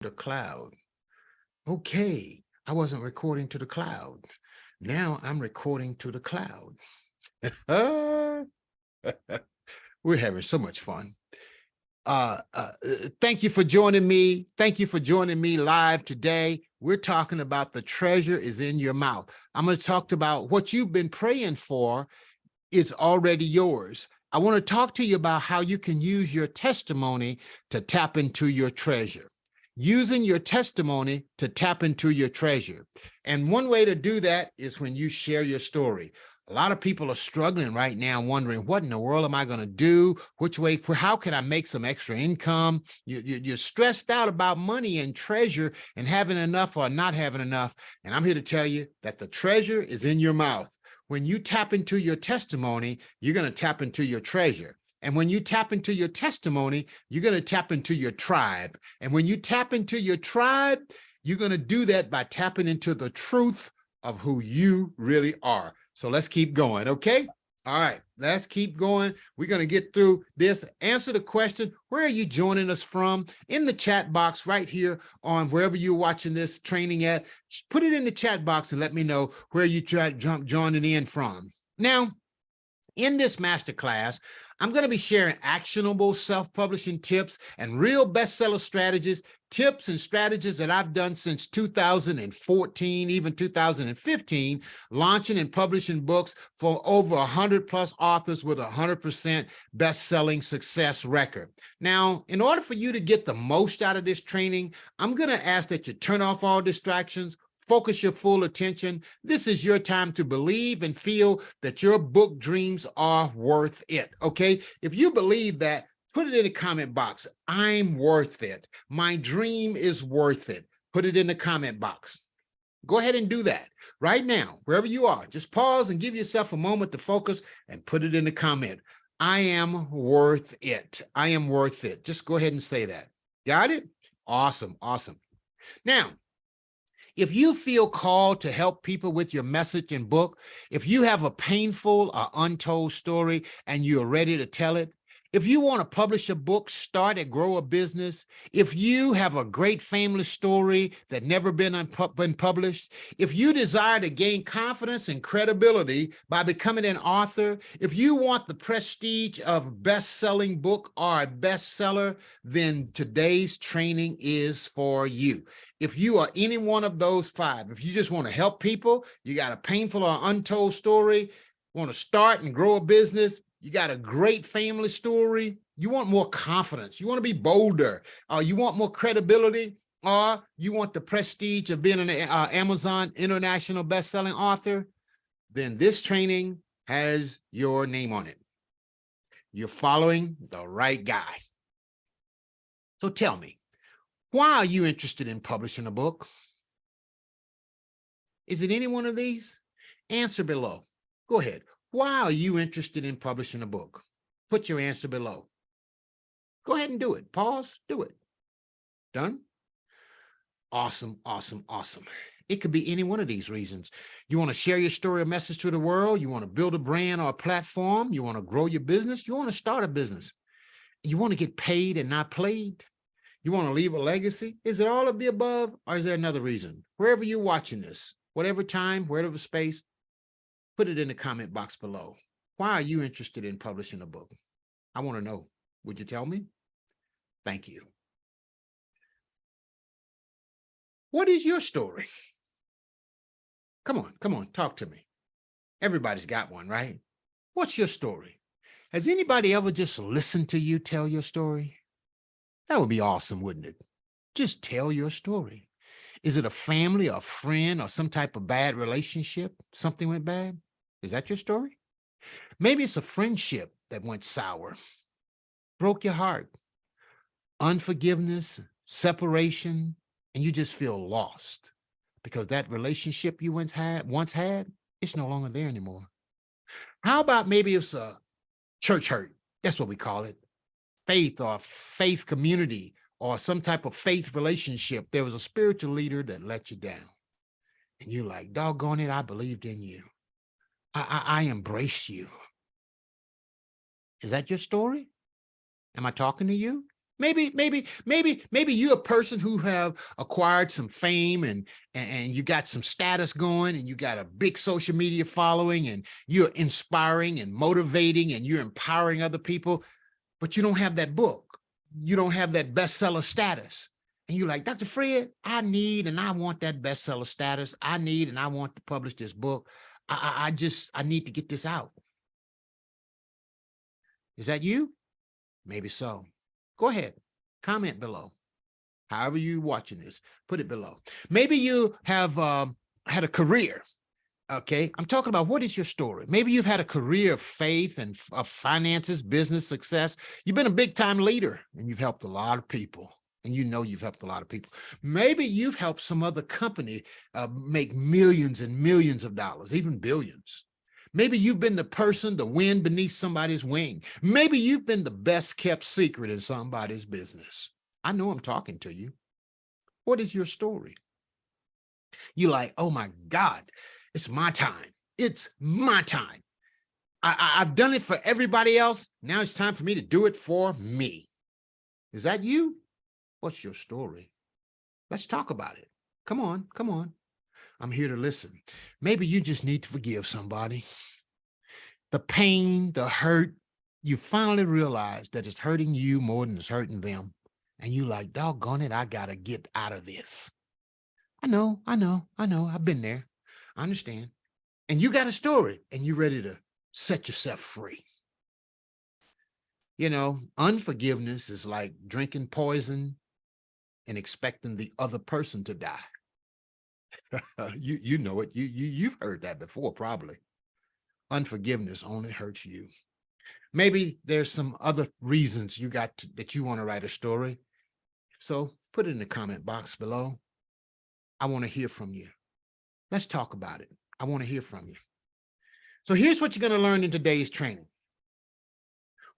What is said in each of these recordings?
after cloud. Okay, I wasn't recording to the cloud. Now I'm recording to the cloud. We're having so much fun. Thank you for joining me. Thank you for joining me live today. We're talking about the treasure is in your mouth. I'm going to talk about what you've been praying for. It's already yours. I want to talk to you about how you can use your testimony to tap into your treasure. Using your testimony to tap into your treasure. And one way to do that is when you share your story. A lot of people are struggling right now, wondering, what in the world am I going to do? Which way, how can I make some extra income? You're stressed out about money and treasure and having enough or not having enough. And I'm here to tell you that the treasure is in your mouth. When you tap into your testimony, you're going to tap into your treasure. And when you tap into your testimony, you're going to tap into your tribe. And when you tap into your tribe, you're going to do that by tapping into the truth of who you really are. So let's keep going, okay? All right, let's keep going. We're going to get through this. Answer the question, where are you joining us from? In the chat box right here on wherever you're watching this training at. Put it in the chat box and let me know where you joining in from. Now, in this masterclass, I'm going to be sharing actionable self-publishing tips and real bestseller strategies, tips and strategies that I've done since 2014, even 2015, launching and publishing books for over 100 plus authors with 100% best-selling success record. Now, in order for you to get the most out of this training, I'm going to ask that you turn off all distractions, focus your full attention. This is your time to believe and feel that your book dreams are worth it, okay? If you believe that, put it in the comment box. I'm worth it. My dream is worth it. Put it in the comment box. Go ahead and do that right now, wherever you are. Just pause and give yourself a moment to focus and put it in the comment. I am worth it. I am worth it. Just go ahead and say that. Got it? Awesome, awesome. Now, if you feel called to help people with your message and book, if you have a painful or untold story and you're ready to tell it, if you want to publish a book, start and grow a business, if you have a great family story that never been published, if you desire to gain confidence and credibility by becoming an author, if you want the prestige of best-selling book or a bestseller, then today's training is for you. If you are any one of those five, if you just want to help people, you got a painful or untold story, want to start and grow a business, you got a great family story, you want more confidence, you want to be bolder, you want more credibility, or you want the prestige of being an Amazon international best-selling author, then this training has your name on it. You're following the right guy. So tell me, why are you interested in publishing a book? Is it any one of these? Answer below. Go ahead. Why are you interested in publishing a book? Put your answer below. Go ahead and do it. Pause. Do it. Done? Awesome, awesome, awesome. It could be any one of these reasons. You want to share your story or message to the world. You want to build a brand or a platform. You want to grow your business. You want to start a business. You want to get paid and not played. You want to leave a legacy? Is it all of the above, or is there another reason? Wherever you're watching this, whatever time, whatever space, put it in the comment box below. Why are you interested in publishing a book? I want to know. Would you tell me? Thank you. What is your story? Come on, talk to me. Everybody's got one, right? What's your story? Has anybody ever just listened to you tell your story? That would be awesome, wouldn't it? Just tell your story. Is it a family or a friend or some type of bad relationship? Something went bad? Is that your story? Maybe it's a friendship that went sour, broke your heart, unforgiveness, separation, and you just feel lost because that relationship you once had, it's no longer there anymore. How about maybe it's a church hurt? That's what we call it. Faith or faith community or some type of faith relationship. There was a spiritual leader that let you down. And you're like, doggone it, I believed in you. I embrace you. Is that your story? Am I talking to you? Maybe you're a person who have acquired some fame and you got some status going and you got a big social media following and you're inspiring and motivating and you're empowering other people, but you don't have that book. You don't have that bestseller status. And you're like, Dr. Fred, I need and I want that bestseller status. I need and I want to publish this book. I need to get this out. Is that you? Maybe so. Go ahead, comment below. However you're watching this, put it below. Maybe you have had a career. Okay, I'm talking about what is your story? Maybe you've had a career of faith and of finances, business success. You've been a big time leader and you've helped a lot of people. And you know you've helped a lot of people. Maybe you've helped some other company make millions and millions of dollars, even billions. Maybe you've been the person, the wind beneath somebody's wing. Maybe you've been the best kept secret in somebody's business. I know I'm talking to you. What is your story? You're like, oh my God, it's my time. It's my time. I've done it for everybody else. Now it's time for me to do it for me. Is that you? What's your story? Let's talk about it. Come on, come on. I'm here to listen. Maybe you just need to forgive somebody. The pain, the hurt, you finally realize that it's hurting you more than it's hurting them. And you like, doggone it, I gotta get out of this. I know. I've been there. I understand. And you got a story and you're ready to set yourself free. You know, unforgiveness is like drinking poison and expecting the other person to die. You know it. You've heard that before, probably. Unforgiveness only hurts you. Maybe there's some other reasons that you want to write a story. So put it in the comment box below. I want to hear from you. Let's talk about it. I want to hear from you. So here's what you're going to learn in today's training.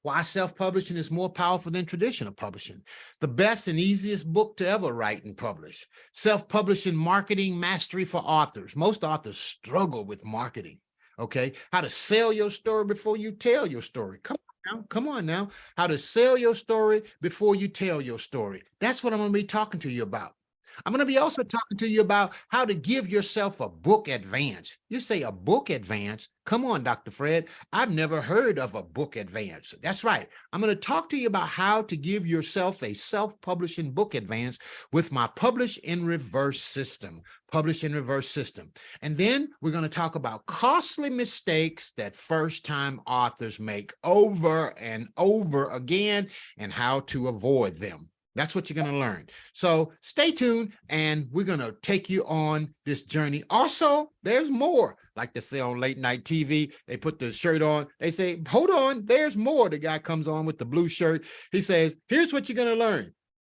Why self-publishing is more powerful than traditional publishing. The best and easiest book to ever write and publish. Self-publishing marketing mastery for authors. Most authors struggle with marketing. Okay. How to sell your story before you tell your story. Come on now. How to sell your story before you tell your story. That's what I'm going to be talking to you about. I'm going to be also talking to you about how to give yourself a book advance. You say a book advance? Come on, Dr. Fred. I've never heard of a book advance. That's right. I'm going to talk to you about how to give yourself a self-publishing book advance with my Publish in Reverse system. Publish in Reverse system. And then we're going to talk about costly mistakes that first-time authors make over and over again and how to avoid them. That's what you're going to learn. So stay tuned and we're going to take you on this journey. Also, there's more. Like they say on late night TV, they put the shirt on. They say, hold on, there's more. The guy comes on with the blue shirt. He says, here's what you're going to learn.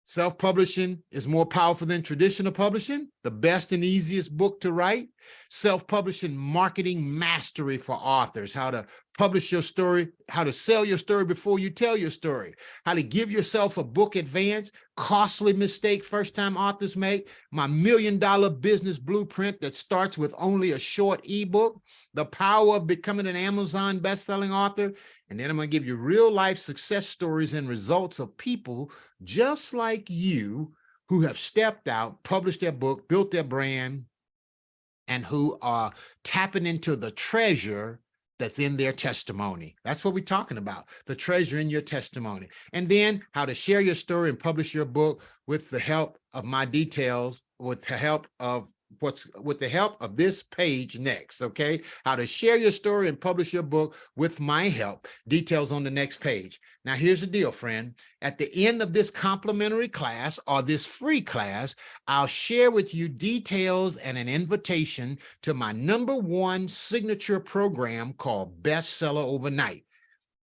Self-publishing is more powerful than traditional publishing. The best and easiest book to write. Self-publishing marketing mastery for authors. How to publish your story. How to sell your story before you tell your story. How to give yourself a book advance. Costly mistake first-time authors make. My $1 million business blueprint that starts with only a short ebook. The power of becoming an Amazon best-selling author. And then I'm going to give you real-life success stories and results of people just like you who have stepped out, published their book, built their brand, and who are tapping into the treasure that's in their testimony. That's what we're talking about, the treasure in your testimony. And then how to share your story and publish your book with the help of my details, with the help of this page next, okay? How to share your story and publish your book with my help. Details on the next page. Now, here's the deal, friend. At the end of this complimentary class or this free class, I'll share with you details and an invitation to my #1 signature program called Bestseller Overnight.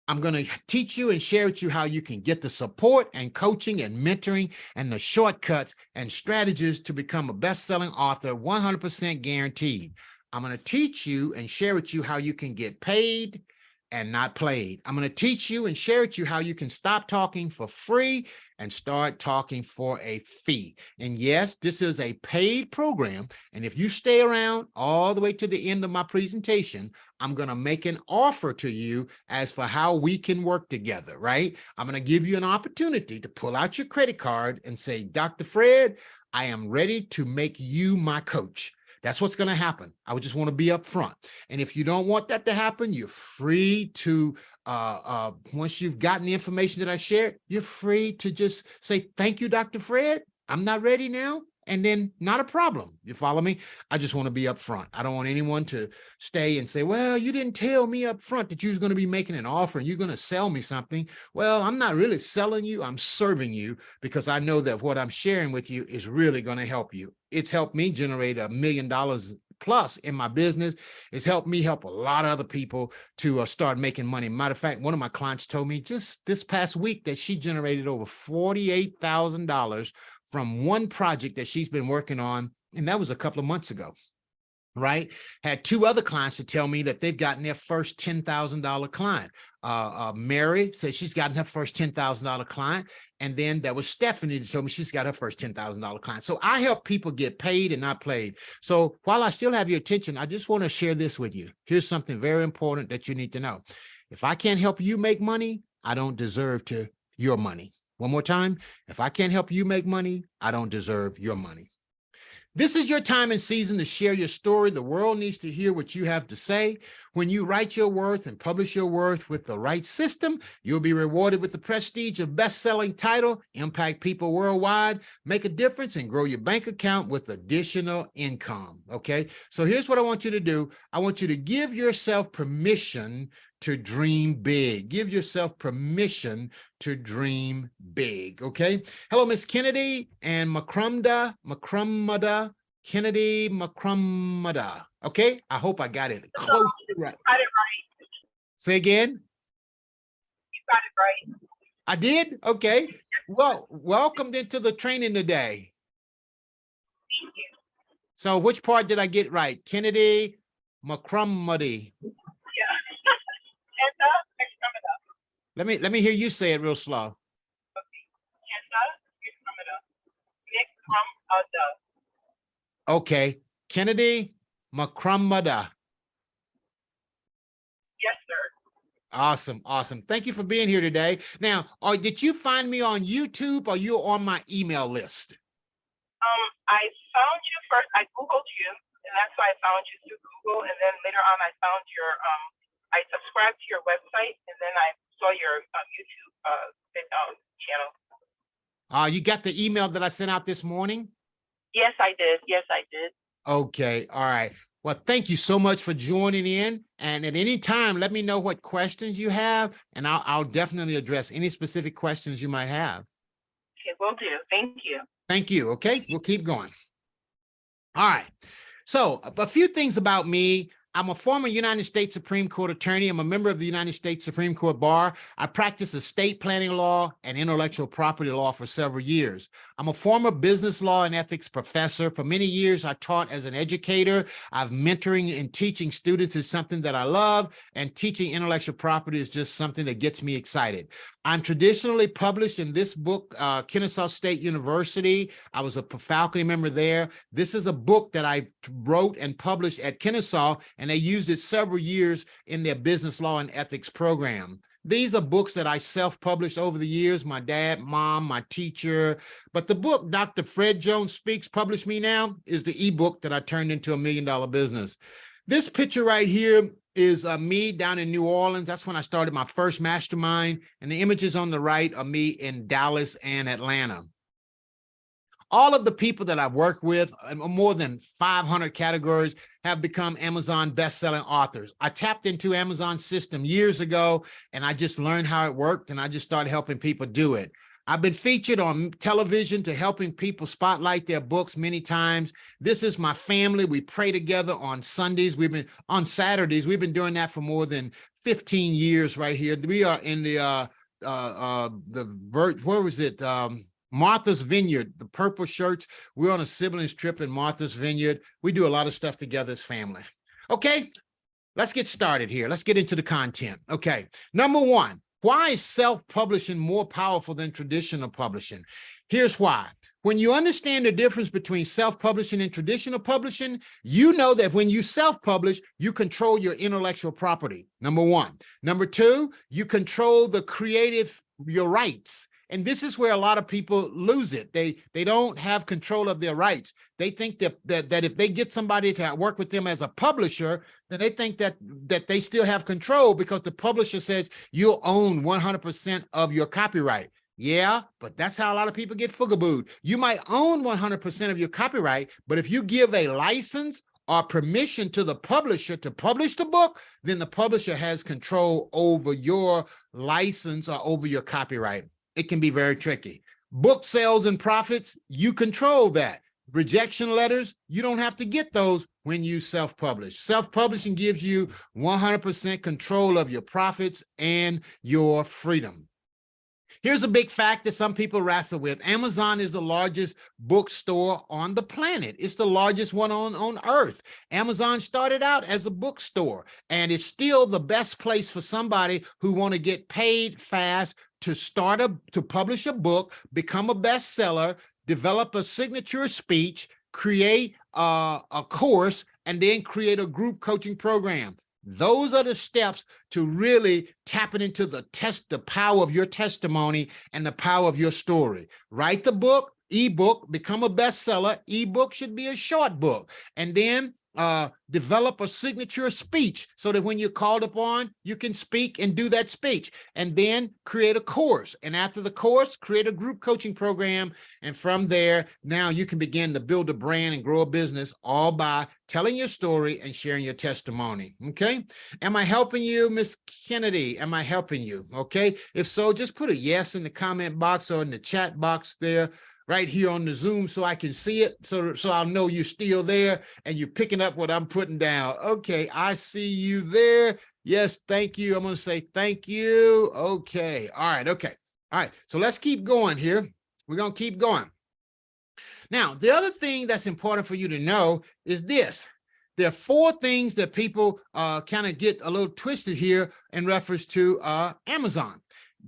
I'm going to teach you and share with you how you can get the support and coaching and mentoring and the shortcuts and strategies to become a best-selling author, 100% guaranteed. I'm going to teach you and share with you how you can get paid and not played. I'm going to teach you and share with you how you can stop talking for free and start talking for a fee. And yes, this is a paid program. And if you stay around all the way to the end of my presentation, I'm going to make an offer to you as for how we can work together, right? I'm going to give you an opportunity to pull out your credit card and say, Dr. Fred, I am ready to make you my coach. That's what's going to happen. I would just want to be upfront. And if you don't want that to happen, you're free to, once you've gotten the information that I shared, you're free to just say, thank you, Dr. Fred. I'm not ready now. And then not a problem. You follow me? I just want to be upfront. I don't want anyone to stay and say, well, you didn't tell me up front that you was going to be making an offer and you're going to sell me something. Well, I'm not really selling you. I'm serving you because I know that what I'm sharing with you is really going to help you. It's helped me generate $1 million plus in my business. It's helped me help a lot of other people to start making money. Matter of fact, one of my clients told me just this past week that she generated over $48,000 from one project that she's been working on. And that was a couple of months ago, right? Had two other clients to tell me that they've gotten their first $10,000 client. Mary said she's gotten her first $10,000 client. And then there was Stephanie that told me she's got her first $10,000 client. So I help people get paid and not played. So while I still have your attention, I just want to share this with you. Here's something very important that you need to know. If I can't help you make money, I don't deserve your money. One more time, if I can't help you make money, I don't deserve your money. This is your time and season to share your story. The world needs to hear what you have to say. When you write your worth and publish your worth with the right system, you'll be rewarded with the prestige of best-selling title, impact people worldwide, make a difference, and grow your bank account with additional income, okay? So here's what I want you to do. I want you to give yourself permission to dream big. Give yourself permission to dream big, okay? Hello, Miss Kennedy and Macrumda, Kennedy Macrumda, okay? I hope I got it close to right. You got it right. Say again? You got it right. I did? Okay. Well, welcome into the training today. Thank you. So which part did I get right? Kennedy Macrumda. Let me hear you say it real slow. Okay, Kennedy Macrumda. Yes, sir. Awesome, awesome. Thank you for being here today. Now, did you find me on YouTube or you're on my email list? I found you first. I Googled you, and that's why I found you through Google. And then later on, I found your, I subscribed to your website, and then I saw your YouTube channel. You got the email that I sent out this morning? Yes, I did. Yes, I did. Okay. All right. Well, thank you so much for joining in. And at any time, let me know what questions you have, and I'll definitely address any specific questions you might have. Okay, will do. Thank you. Thank you. Okay, we'll keep going. All right. So a few things about me. I'm a former United States Supreme Court attorney. I'm a member of the United States Supreme Court Bar. I practice estate planning law and intellectual property law for several years. I'm a former business law and ethics professor. For many years, I taught as an educator. I've mentoring and teaching students is something that I love, and teaching intellectual property is just something that gets me excited. I'm traditionally published in this book, Kennesaw State University. I was a faculty member there. This is a book that I wrote and published at Kennesaw, and they used it several years in their business law and ethics program. These are books that I self-published over the years, my dad, mom, my teacher. But the book, Dr. Fred Jones Speaks, Publish Me Now, is the ebook that I turned into $1 million business. This picture right here is me down in New Orleans. That's when I started my first mastermind. And the images on the right are me in Dallas and Atlanta. All of the people that I've worked with, more than 500 categories, have become Amazon best-selling authors. I tapped into Amazon's system years ago, and I just learned how it worked, and I just started helping people do it. I've been featured on television to helping people spotlight their books many times. This is my family. We pray together on Sundays. On Saturdays. We've been doing that for more than 15 years right here. We are in the where was it? Martha's Vineyard, the purple shirts. We're on a siblings trip in Martha's Vineyard. We do a lot of stuff together as family. Okay, let's get started here. Let's get into the content. Okay. Number one, why is self-publishing more powerful than traditional publishing? Here's why. When you understand the difference between self-publishing and traditional publishing, you know that when you self-publish, you control your intellectual property, number one. Number two, you control your rights. And this is where a lot of people lose it. They don't have control of their rights. They think that if they get somebody to work with them as a publisher, then they think that they still have control because the publisher says you'll own 100% of your copyright. Yeah, but that's how a lot of people get fugabooed. You might own 100% of your copyright, but if you give a license or permission to the publisher to publish the book, then the publisher has control over your license or over your copyright. It can be very tricky. Book sales and profits, you control that. Rejection letters, you don't have to get those when you self-publish. Self-publishing gives you 100% control of your profits and your freedom. Here's a big fact that some people wrestle with. Amazon is the largest bookstore on the planet. It's the largest one on earth. Amazon started out as a bookstore, and it's still the best place for somebody who want to get paid fast to publish a book, become a bestseller, develop a signature speech, create a course, and then create a group coaching program. Those are the steps to really tapping into the power of your testimony and the power of your story. Write the book, ebook, become a bestseller. Ebook should be a short book. And then develop a signature speech so that when you're called upon, you can speak and do that speech. And then create a course. And after the course, create a group coaching program. And from there, now you can begin to build a brand and grow a business, all by telling your story and sharing your testimony. Okay. Am I helping you, Miss Kennedy? Am I helping you? Okay. If so, just put a yes in the comment box or in the chat box there, right here on the Zoom, so I can see it, so I'll know you're still there and you're picking up what I'm putting down. Okay, I see you there. Yes, thank you. I'm going to say thank you. Okay, all right, okay. All right, so let's keep going here. We're going to keep going. Now, the other thing that's important for you to know is this. There are four things that people kind of get a little twisted here in reference to Amazon.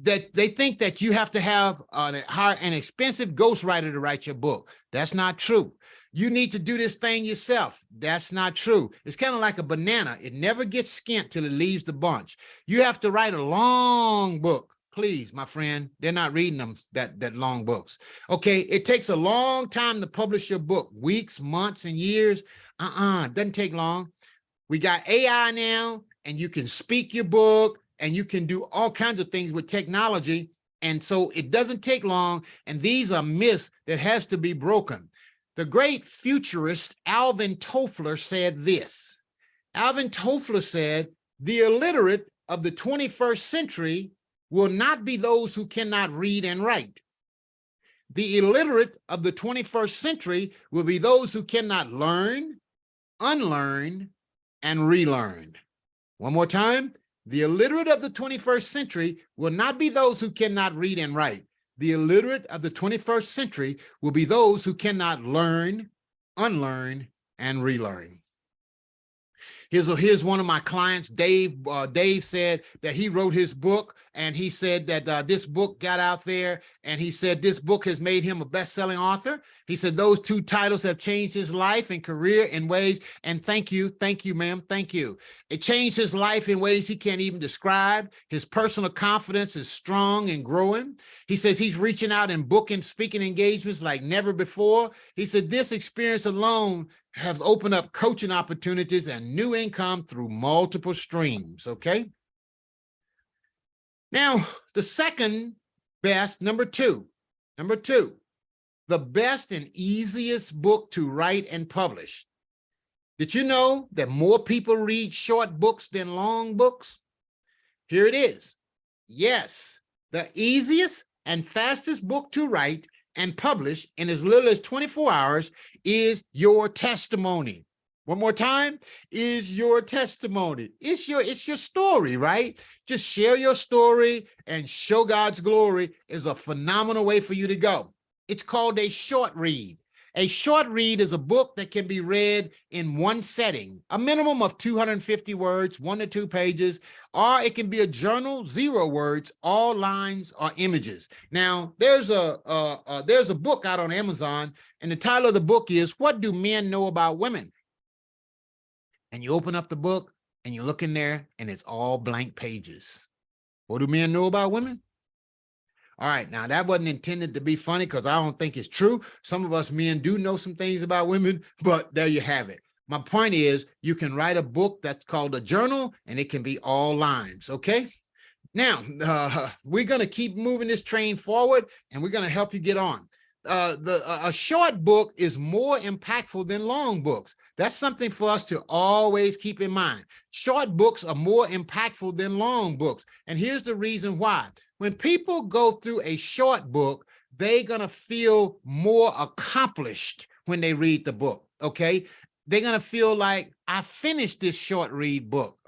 That they think that you have to have hire an expensive ghostwriter to write your book. That's not true. You need to do this thing yourself. That's not true. It's kind of like a banana. It never gets skint till it leaves the bunch. You have to write a long book. Please, my friend, they're not reading them, that long books. Okay, it takes a long time to publish your book, weeks, months, and years. It doesn't take long. We got AI now, and you can speak your book, and you can do all kinds of things with technology. And so it doesn't take long. And these are myths that has to be broken. The great futurist Alvin Toffler said this. Alvin Toffler said, the illiterate of the 21st century will not be those who cannot read and write. The illiterate of the 21st century will be those who cannot learn, unlearn, and relearn. One more time. The illiterate of the 21st century will not be those who cannot read and write. The illiterate of the 21st century will be those who cannot learn, unlearn, and relearn. Here's one of my clients, Dave. Dave said that he wrote his book, and he said that this book got out there, and he said this book has made him a best-selling author. He said those two titles have changed his life and career in ways, and thank you, ma'am, thank you. It changed his life in ways he can't even describe. His personal confidence is strong and growing. He says he's reaching out and booking speaking engagements like never before. He said this experience alone has opened up coaching opportunities and new income through multiple streams, okay? Now, the second best, number two, the best and easiest book to write and publish. Did you know that more people read short books than long books? Here it is. Yes, the easiest and fastest book to write and publish in as little as 24 hours is your testimony. One more time, is your testimony. It's your story, right? Just share your story and show God's glory is a phenomenal way for you to go. It's called a short read. A short read is a book that can be read in one setting, a minimum of 250 words, 1 to 2 pages, or it can be a journal, 0 words, all lines or images. Now, there's a book out on Amazon, and the title of the book is "What Do Men Know About Women?" And you open up the book and you look in there and it's all blank pages. What do men know about women? All right, now that wasn't intended to be funny because I don't think it's true. Some of us men do know some things about women, but there you have it. My point is you can write a book that's called a journal and it can be all lines, okay? Now, we're going to keep moving this train forward and we're going to help you get on. A short book is more impactful than long books. That's something for us to always keep in mind. Short books are more impactful than long books. And here's the reason why. When people go through a short book, they're going to feel more accomplished when they read the book, okay? They're going to feel like, I finished this short read book.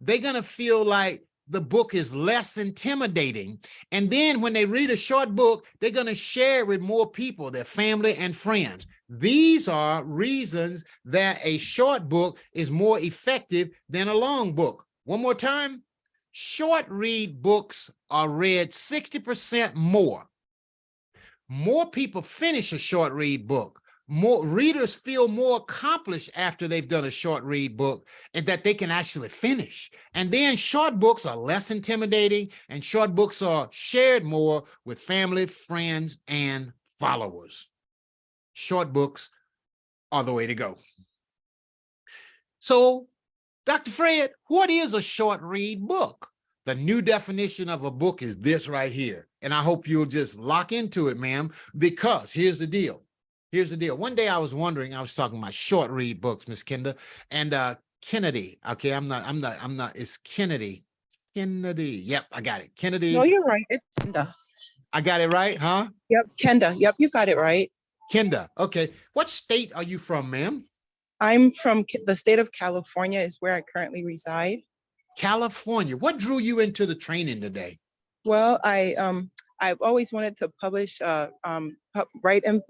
They're going to feel like the book is less intimidating. And then when they read a short book, they're going to share it with more people, their family and friends. These are reasons that a short book is more effective than a long book. One more time, short read books are read 60% more. More people finish a short read book. More readers feel more accomplished after they've done a short read book and that they can actually finish. And then short books are less intimidating and short books are shared more with family, friends, and followers. Short books are the way to go. So, Dr. Fred, what is a short read book? The new definition of a book is this right here. And I hope you'll just lock into it, ma'am, because here's the deal. Here's the deal. One day I was wondering, I was talking about short read books, Miss Kenda, and Kennedy. Okay, I'm not, it's Kennedy. Kennedy. Yep, I got it. Kennedy. No, you're right. It's Kenda. I got it right, huh? Yep, Kenda. Yep, you got it right. Kenda. Okay. What state are you from, ma'am? I'm from the state of California is where I currently reside. California. What drew you into the training today? Well, I've always wanted to publish, write and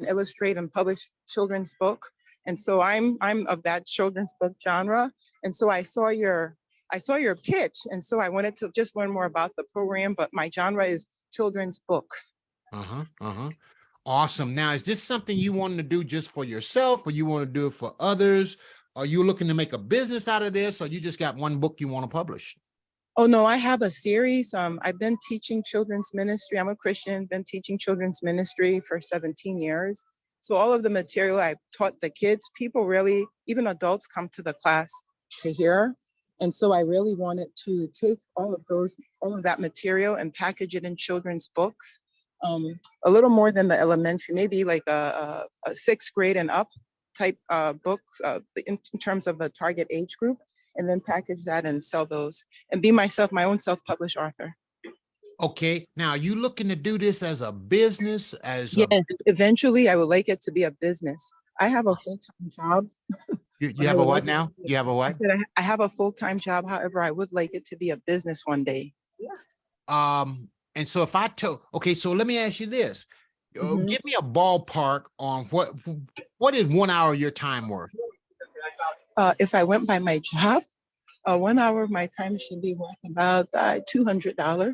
illustrate and publish children's book. And so I'm of that children's book genre. And so I saw your pitch. And so I wanted to just learn more about the program, but my genre is children's books. Awesome. Now, is this something you want to do just for yourself or you want to do it for others? Are you looking to make a business out of this or you just got one book you want to publish? Oh, no, I have a series. I've been teaching children's ministry. I'm a Christian, been teaching children's ministry for 17 years. So all of the material I've taught the kids, people really, even adults come to the class to hear. And so I really wanted to take all of that material and package it in children's books. A little more than the elementary, maybe like a 6th grade and up type books in terms of the target age group, and then package that and sell those and be my own self-published author. Okay. Now, are you looking to do this as a business? Eventually I would like it to be a business. I have a full-time job. You have a what now? You have a what? I have a full-time job. However, I would like it to be a business one day. And so if I told, okay, so let me ask you this. Give me a ballpark on what is 1 hour of your time worth? If I went by my job, 1 hour of my time should be worth about $200.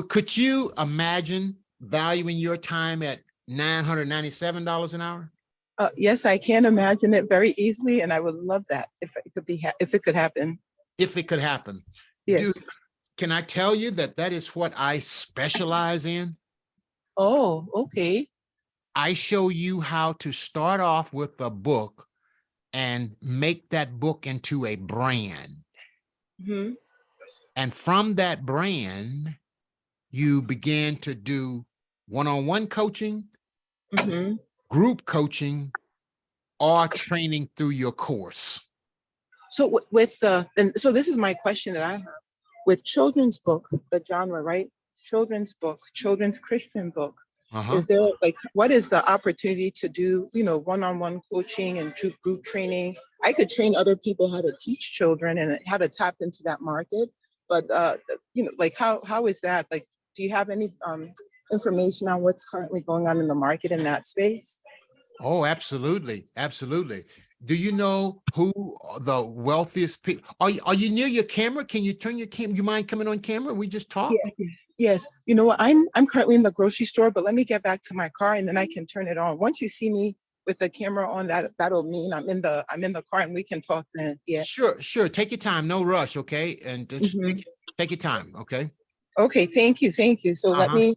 Could you imagine valuing your time at $997 an hour? Yes, I can imagine it very easily, and I would love that if it could happen. If it could happen. Yes. Dude, can I tell you that is what I specialize in? Oh, okay. I show you how to start off with a book and make that book into a brand. And from that brand, you begin to do one-on-one coaching, group coaching, or training through your course. So so this is my question that I have. With children's book, the genre, right? Children's book, children's Christian book. Is there what is the opportunity to do, one-on-one coaching and group training? I could train other people how to teach children and how to tap into that market. But, how is that? Like, do you have any information on what's currently going on in the market in that space. Oh, absolutely. Absolutely. Do you know who the wealthiest people are you near your camera? Can you turn your camera? You mind coming on camera? We just talked. Yeah. Yes. You know what? I'm currently in the grocery store, but let me get back to my car and then I can turn it on. Once you see me with the camera on, that'll mean I'm in the car and we can talk then. Yeah. Sure, sure. Take your time, no rush, okay? And just Mhm. take your time, okay? Okay. Thank you. Thank you. So Uh-huh.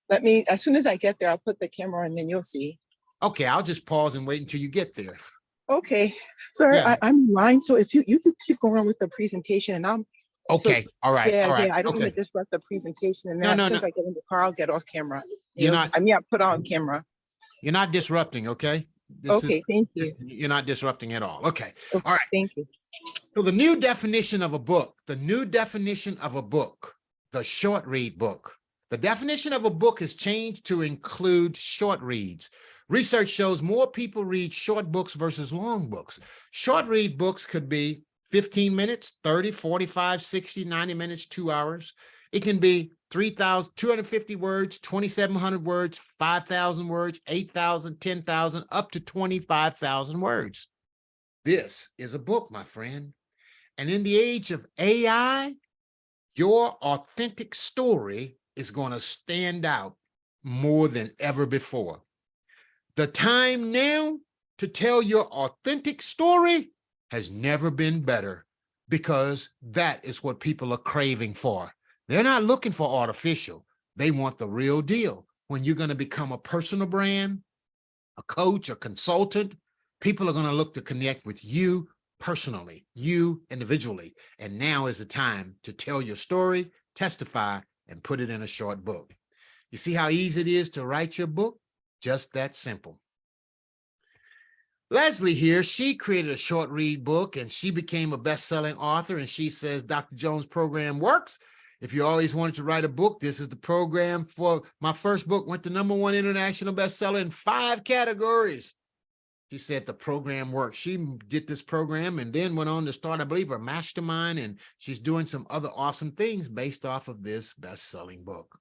let me, as soon as I get there, I'll put the camera on and then you'll see. Okay, I'll just pause and wait until you get there. Okay. Sir, Yeah. I'm in line. So if you could keep going with the presentation and Okay, all right, yeah, all right. yeah, I don't want to Okay. disrupt the presentation. And No, then as no, soon no. as I get in the car, I'll get off camera. You're not I'll put on camera. you're not disrupting, okay? Okay, thank you. You're not disrupting at all. Okay. Okay, All right. thank you. So the new definition of a book, the short read book. The definition of a book has changed to include short reads. Research shows more people read short books versus long books. Short read books could be 15 minutes, 30, 45, 60, 90 minutes, 2 hours. It can be 3,250 words, 2,700 words, 5,000 words, 8,000, 10,000, up to 25,000 words. This is a book, my friend. And in the age of AI, your authentic story is going to stand out more than ever before. The time now to tell your authentic story has never been better, because that is what people are craving for. They're not looking for artificial. They want the real deal. When you're going to become a personal brand, a coach, a consultant, people are going to look to connect with you personally, you individually. And now is the time to tell your story, testify, and put it in a short book. You see how easy it is to write your book? Just that simple. Leslie here, she created a short read book and she became a best-selling author. And she says, Dr. Jones' program works. If you always wanted to write a book, this is the program for my first book. Went to #1 international bestseller in 5 categories. She said the program works. She did this program and then went on to start, I believe, her mastermind. And she's doing some other awesome things based off of this best-selling book.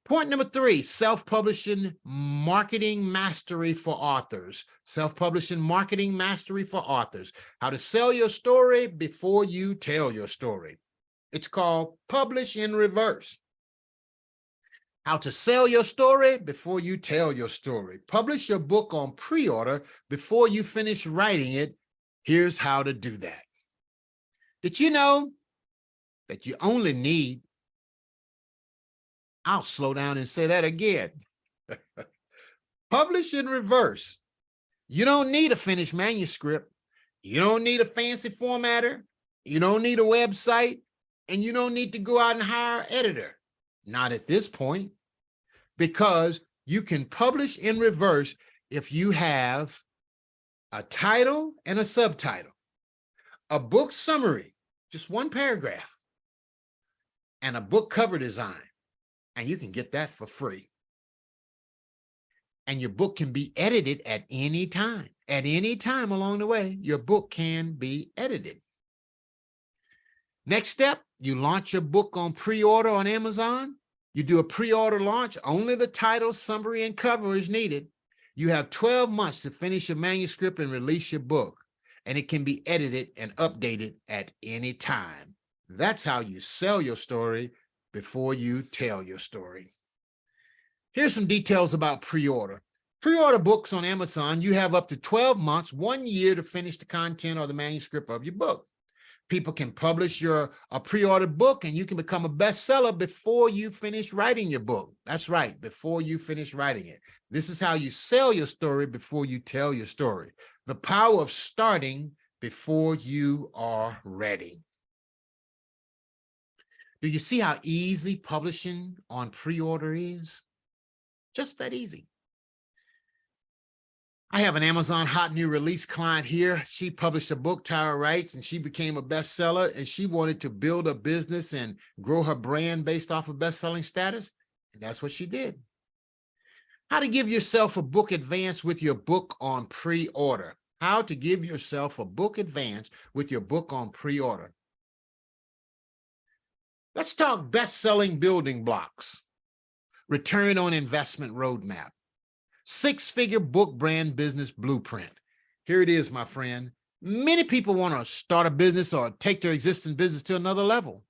Point number 3, self-publishing marketing mastery for authors. Self-publishing marketing mastery for authors. How to sell your story before you tell your story. It's called Publish in Reverse. How to sell your story before you tell your story. Publish your book on pre-order before you finish writing it. Here's how to do that. Did you know that you only need, I'll slow down and say that again. Publish in reverse. You don't need a finished manuscript. You don't need a fancy formatter. You don't need a website. And you don't need to go out and hire an editor. Not at this point, because you can publish in reverse if you have a title and a subtitle, a book summary, just 1 paragraph, and a book cover design. And you can get that for free. And your book can be edited at any time. At any time along the way, your book can be edited. Next step, you launch your book on pre-order on Amazon. You do a pre-order launch. Only the title, summary, and cover is needed. You have 12 months to finish your manuscript and release your book. And it can be edited and updated at any time. That's how you sell your story before you tell your story. Here's some details about pre-order. Pre-order books on Amazon, you have up to 12 months, 1 year to finish the content or the manuscript of your book. People can publish a pre-ordered book and you can become a bestseller before you finish writing your book. That's right, before you finish writing it. This is how you sell your story before you tell your story. The power of starting before you are ready. Do you see how easy publishing on pre-order is? Just that easy. I have an Amazon hot new release client here. She published a book, Tyra Writes, and she became a bestseller, and she wanted to build a business and grow her brand based off of best-selling status. And that's what she did. How to give yourself a book advance with your book on pre-order. How to give yourself a book advance with your book on pre-order. Let's talk best-selling building blocks. return on investment roadmap, 6-figure book brand business blueprint. Here it is, my friend. Many people want to start a business or take their existing business to another level.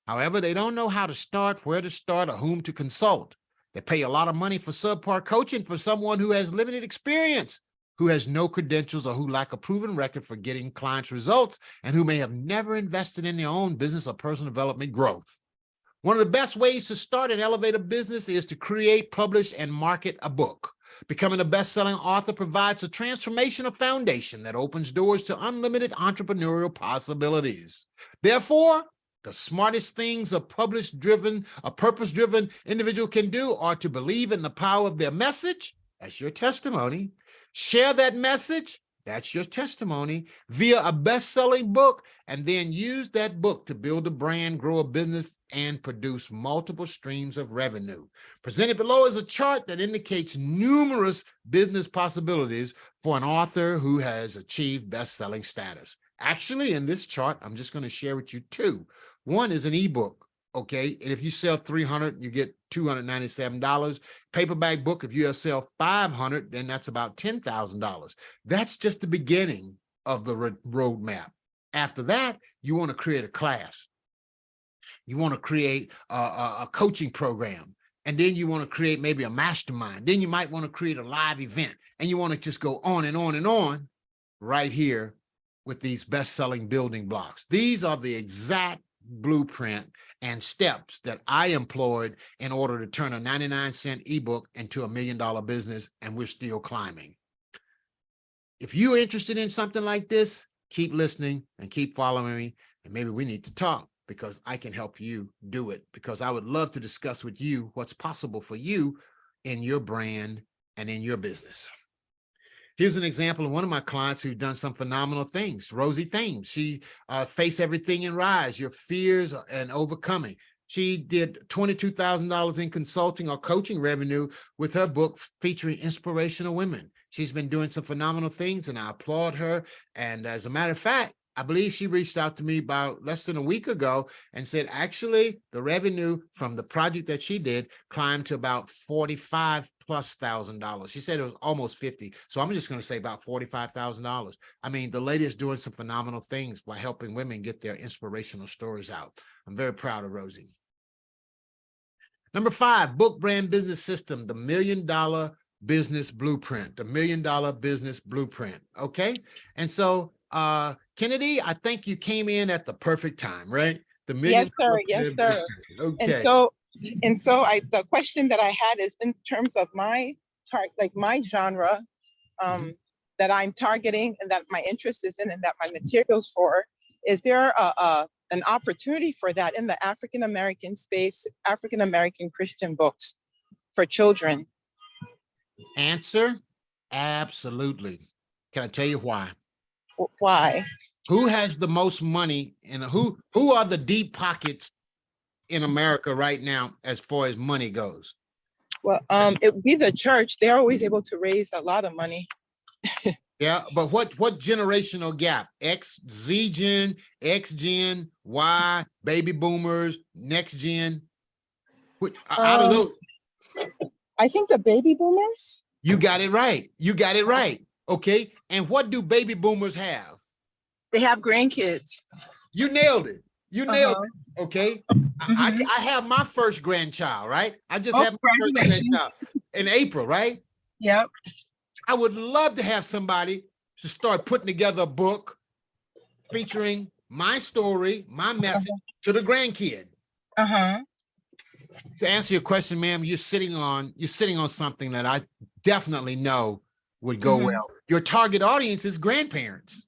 However, they don't know how to start, where to start, or whom to consult. They pay a lot of money for subpar coaching for someone who has limited experience, who has no credentials, or who lack a proven record for getting clients results, and who may have never invested in their own business or personal development growth. One of the best ways to start and elevate a business is to create, publish, and market a book. Becoming a best-selling author provides a transformational foundation that opens doors to unlimited entrepreneurial possibilities. Therefore, the smartest things a purpose-driven individual can do are to believe in the power of their message, that's your testimony, share that message, that's your testimony, via a best-selling book, and then use that book to build a brand, grow a business, and produce multiple streams of revenue. Presented below is a chart that indicates numerous business possibilities for an author who has achieved best-selling status. Actually, in this chart, I'm just going to share with you two. One is an ebook, okay? And if you sell 300, you get $297. Paperback book, if you sell 500, then that's about $10,000. That's just the beginning of the roadmap. After that, you want to create a class. You want to create a coaching program. And then you want to create maybe a mastermind. Then you might want to create a live event. And you want to just go on and on and on right here with these best-selling building blocks. These are the exact blueprint and steps that I employed in order to turn a 99-cent ebook into $1 million business, and we're still climbing. If you're interested in something like this, keep listening and keep following me, and maybe we need to talk because I can help you do it, because I would love to discuss with you what's possible for you in your brand and in your business. Here's an example of one of my clients who's done some phenomenal things. Rosie Thames. She Face Everything and Rise, Your Fears and Overcoming. She did $22,000 in consulting or coaching revenue with her book featuring inspirational women. She's been doing some phenomenal things, and I applaud her. And as a matter of fact, I believe she reached out to me about less than a week ago and said, actually, the revenue from the project that she did climbed to about $45,000+. She said it was almost 50. So I'm just going to say about $45,000. I mean, the lady is doing some phenomenal things by helping women get their inspirational stories out. I'm very proud of Rosie. Number 5, book brand business system, the $1 million business blueprint, the $1 million business blueprint. Okay. And so, Kennedy, I think you came in at the perfect time, right? The $1 million. Yes, sir. Yes, sir. Okay. And so the question that I had is in terms of my my genre that I'm targeting and that my interest is in and that my materials for, is there an opportunity for that in the African-American space, African-American Christian books for children? Answer, absolutely. Can I tell you why? Why? Who has the most money and who are the deep pockets in America right now as far as money goes? Well, it would be the church. They're always able to raise a lot of money. Yeah, but what generational gap? X, Z gen, X gen, Y, baby boomers, next gen? Out of those, I think the baby boomers. you got it right. You got it right. Okay. And what do baby boomers have? They have grandkids. You nailed it. You nailed it. Okay. I have my first grandchild, right? I just have my first grandchild in April, right? Yep. I would love to have somebody to start putting together a book featuring my story, my message to the grandkid. To answer your question, ma'am, you're sitting on something that I definitely know would go well. Your target audience is grandparents.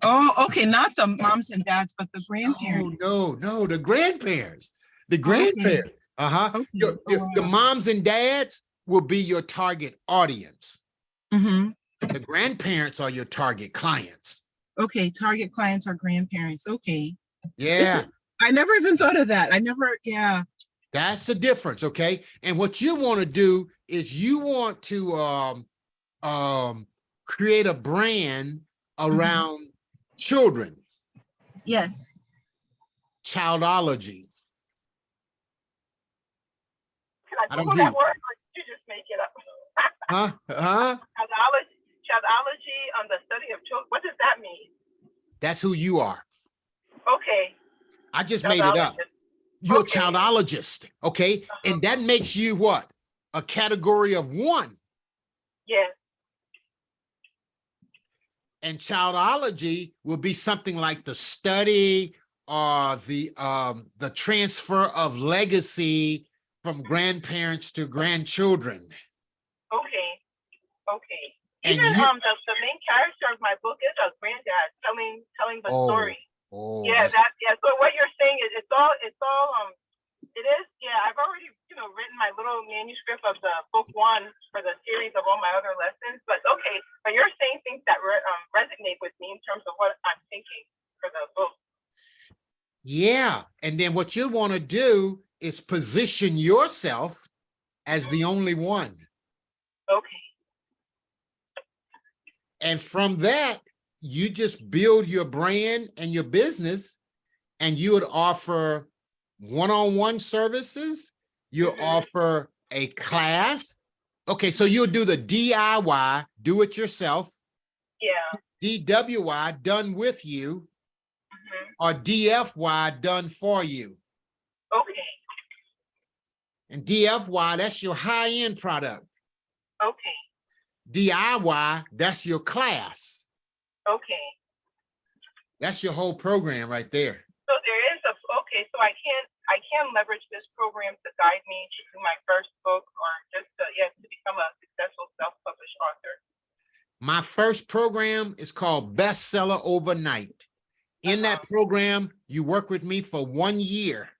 Oh, okay. Not the moms and dads, but the grandparents. No, the grandparents. The grandparents. Okay. The moms and dads will be your target audience. The grandparents are your target clients. Okay, target clients are grandparents. Okay. Yeah. I never even thought of that. Yeah. That's the difference, okay? And what you want to do is you want to create a brand around children. Yes. Childology. Can I don't Google hear that you. word, or did you just make it up? Huh? Huh? Childology, the study of children. What does that mean? That's who you are. Okay, I just made it up. childologist. You're Okay. a childologist, okay? And that makes you what? A category of one. Yes. And childology will be something like the study or the transfer of legacy from grandparents to grandchildren. Okay. Okay. And Even you- the main character of my book is a granddad telling the Oh, story. oh, Yeah, that- So what you're saying is it is, yeah, I've already, written my little manuscript of the book 1 for the series of all my other lessons, but okay, but you're saying things that resonate with me in terms of what I'm thinking for the book. yeah. And then what you want to do is position yourself as the only one. Okay. And from that, you just build your brand and your business, and you would offer one-on-one services. You offer a class. Okay, so you'll do the DIY, do it yourself, Yeah. DWY, done with you, or DFY, done for you. Okay. And DFY, that's your high-end product. Okay. DIY, that's your class. Okay. That's your whole program right there. So there is so I can leverage this program to guide me to do my first book, or just to become a successful self-published author. My first program is called Bestseller Overnight. In that program, you work with me for 1 year.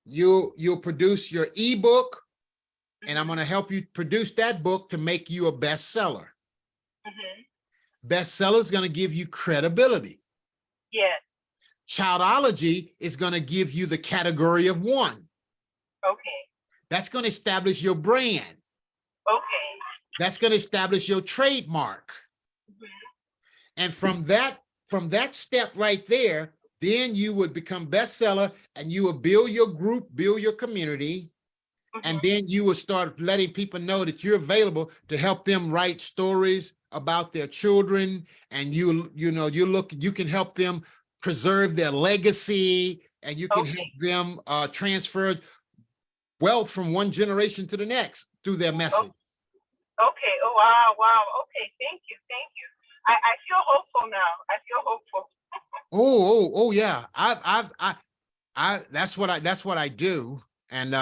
You'll produce your ebook, and I'm going to help you produce that book to make you a bestseller. Bestseller is going to give you credibility. Yes. Childology is going to give you the category of one. Okay. That's going to establish your brand. Okay. That's going to establish your trademark. And from that step right there, then you would become bestseller, and you will build your group, build your community. And then you will start letting people know that you're available to help them write stories about their children. And you can help them preserve their legacy, and you can help them transfer wealth from one generation to the next through their message. Okay. Oh, wow. Okay. Thank you. I feel hopeful now. I feel hopeful. Oh, yeah. That's what I do. And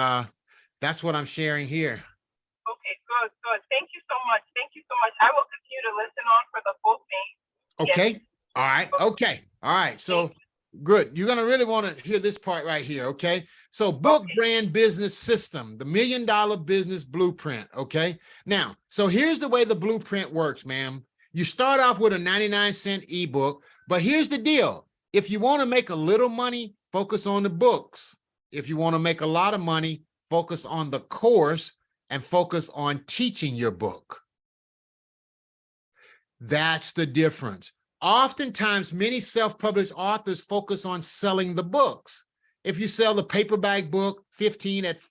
that's what I'm sharing here. Okay, good. Thank you so much. I will continue to listen on for the full thing. Okay. Yes. All right. Okay. All right. So good. You're going to really want to hear this part right here. Okay. So book brand business system, the $1 Million Business Blueprint. Okay. Now, so here's the way the blueprint works, ma'am. You start off with a 99-cent ebook, but here's the deal. If you want to make a little money, focus on the books. If you want to make a lot of money, focus on the course and focus on teaching your book. That's the difference. Oftentimes, many self-published authors focus on selling the books. If you sell the paperback book, 15 at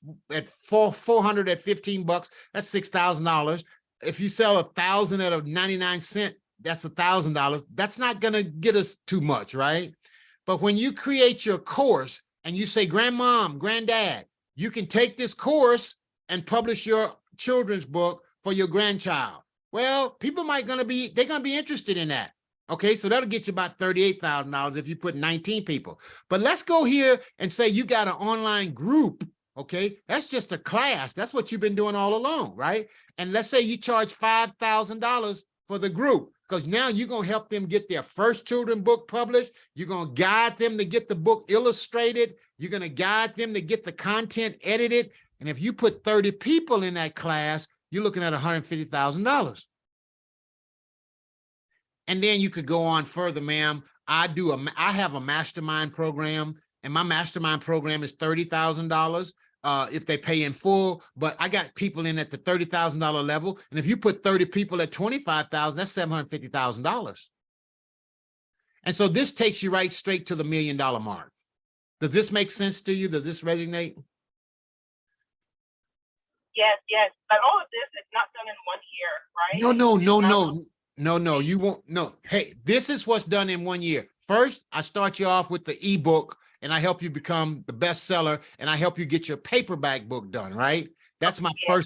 400 at $15, that's $6,000. If you sell 1,000 at a 99-cent, that's $1,000. That's not going to get us too much, right? But when you create your course and you say, grandmom, granddad, you can take this course and publish your children's book for your grandchild. Well, people they're going to be interested in that. Okay, so that'll get you about $38,000 if you put 19 people. But let's go here and say you got an online group. Okay, that's just a class. That's what you've been doing all along, right? And let's say you charge $5,000 for the group, because now you're going to help them get their first children's book published. You're going to guide them to get the book illustrated. You're going to guide them to get the content edited. And if you put 30 people in that class, you're looking at $150,000. And then you could go on further, ma'am. I have a mastermind program, and my mastermind program is $30,000 if they pay in full. But I got people in at the $30,000 level. And if you put 30 people at $25,000, that's $750,000. And so this takes you right straight to the $1 million mark. Does this make sense to you? Does this resonate? Yes, yes. But all of this is not done in 1 year, right? No, no, It's no, not- no, you won't. No. Hey, this is what's done in 1 year. First, I start you off with the ebook and I help you become the bestseller and I help you get your paperback book done, right? That's my Yeah.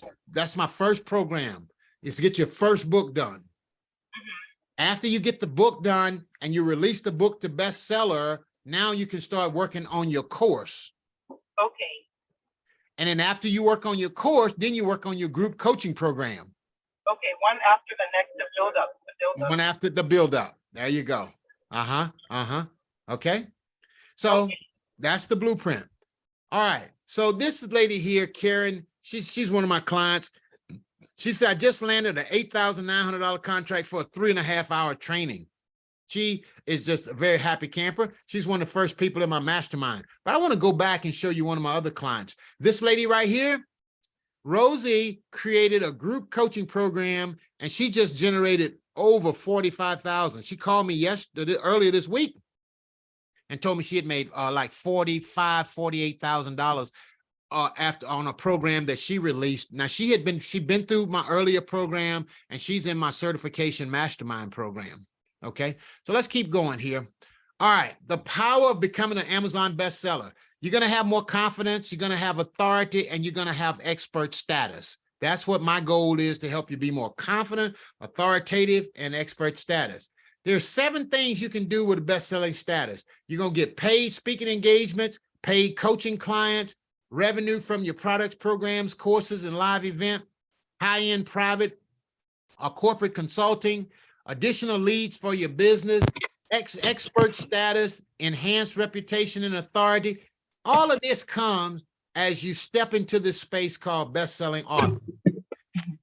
first program is to get your first book done. After you get the book done and you release the book to bestseller, now you can start working on your course. Okay. And then after you work on your course, then you work on your group coaching program. Okay. One after the next, the build up, the build up. One after the build up. There you go. Okay. So Okay. that's the blueprint. All right. So this lady here, Karen, she's one of my clients. She said, I just landed an $8,900 contract for a 3.5-hour training. She is just a very happy camper. She's one of the first people in my mastermind. But I want to go back and show you one of my other clients. This lady right here, Rosie, created a group coaching program and she just generated over 45,000. She called me earlier this week and told me she had made like $48,000 after on a program that she released. Now she'd been through my earlier program and she's in my certification mastermind program. Okay, so let's keep going here. All right, the power of becoming an Amazon bestseller. You're going to have more confidence, you're going to have authority, and you're going to have expert status. That's what my goal is, to help you be more confident, authoritative, and expert status. There's 7 things you can do with a best-selling status. You're going to get paid speaking engagements, paid coaching clients, revenue from your products, programs, courses, and live event, high-end private or corporate consulting, additional leads for your business, expert status, enhanced reputation and authority. All of this comes as you step into this space called best-selling author.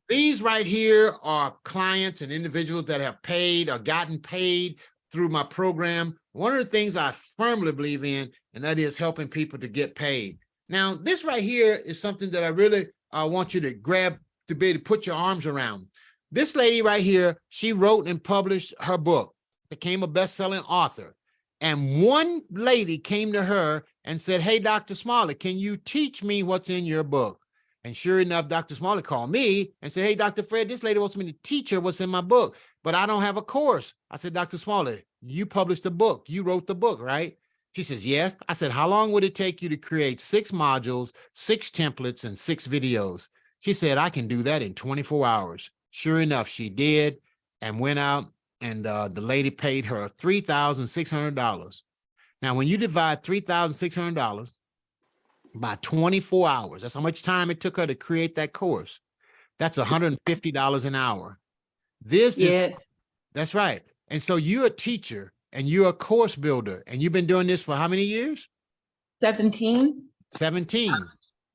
These right here are clients and individuals that have paid or gotten paid through my program. One of the things I firmly believe in, and that is helping people to get paid. Now, this right here is something that I really want you to grab, to be able to put your arms around. This lady right here, she wrote and published her book, became a best-selling author. And one lady came to her and said, hey, Dr. Smalley, can you teach me what's in your book? And sure enough, Dr. Smalley called me and said, hey, Dr. Fred, this lady wants me to teach her what's in my book, but I don't have a course. I said, Dr. Smalley, you published the book. You wrote the book, right? She says, yes. I said, how long would it take you to create 6 modules, 6 templates, and 6 videos? She said, I can do that in 24 hours. Sure enough, she did, and went out, and the lady paid her $3,600. Now, when you divide $3,600 by 24 hours, that's how much time it took her to create that course. That's $150 an hour. That's right. And so you're a teacher and you're a course builder, and you've been doing this for how many years? 17. 17.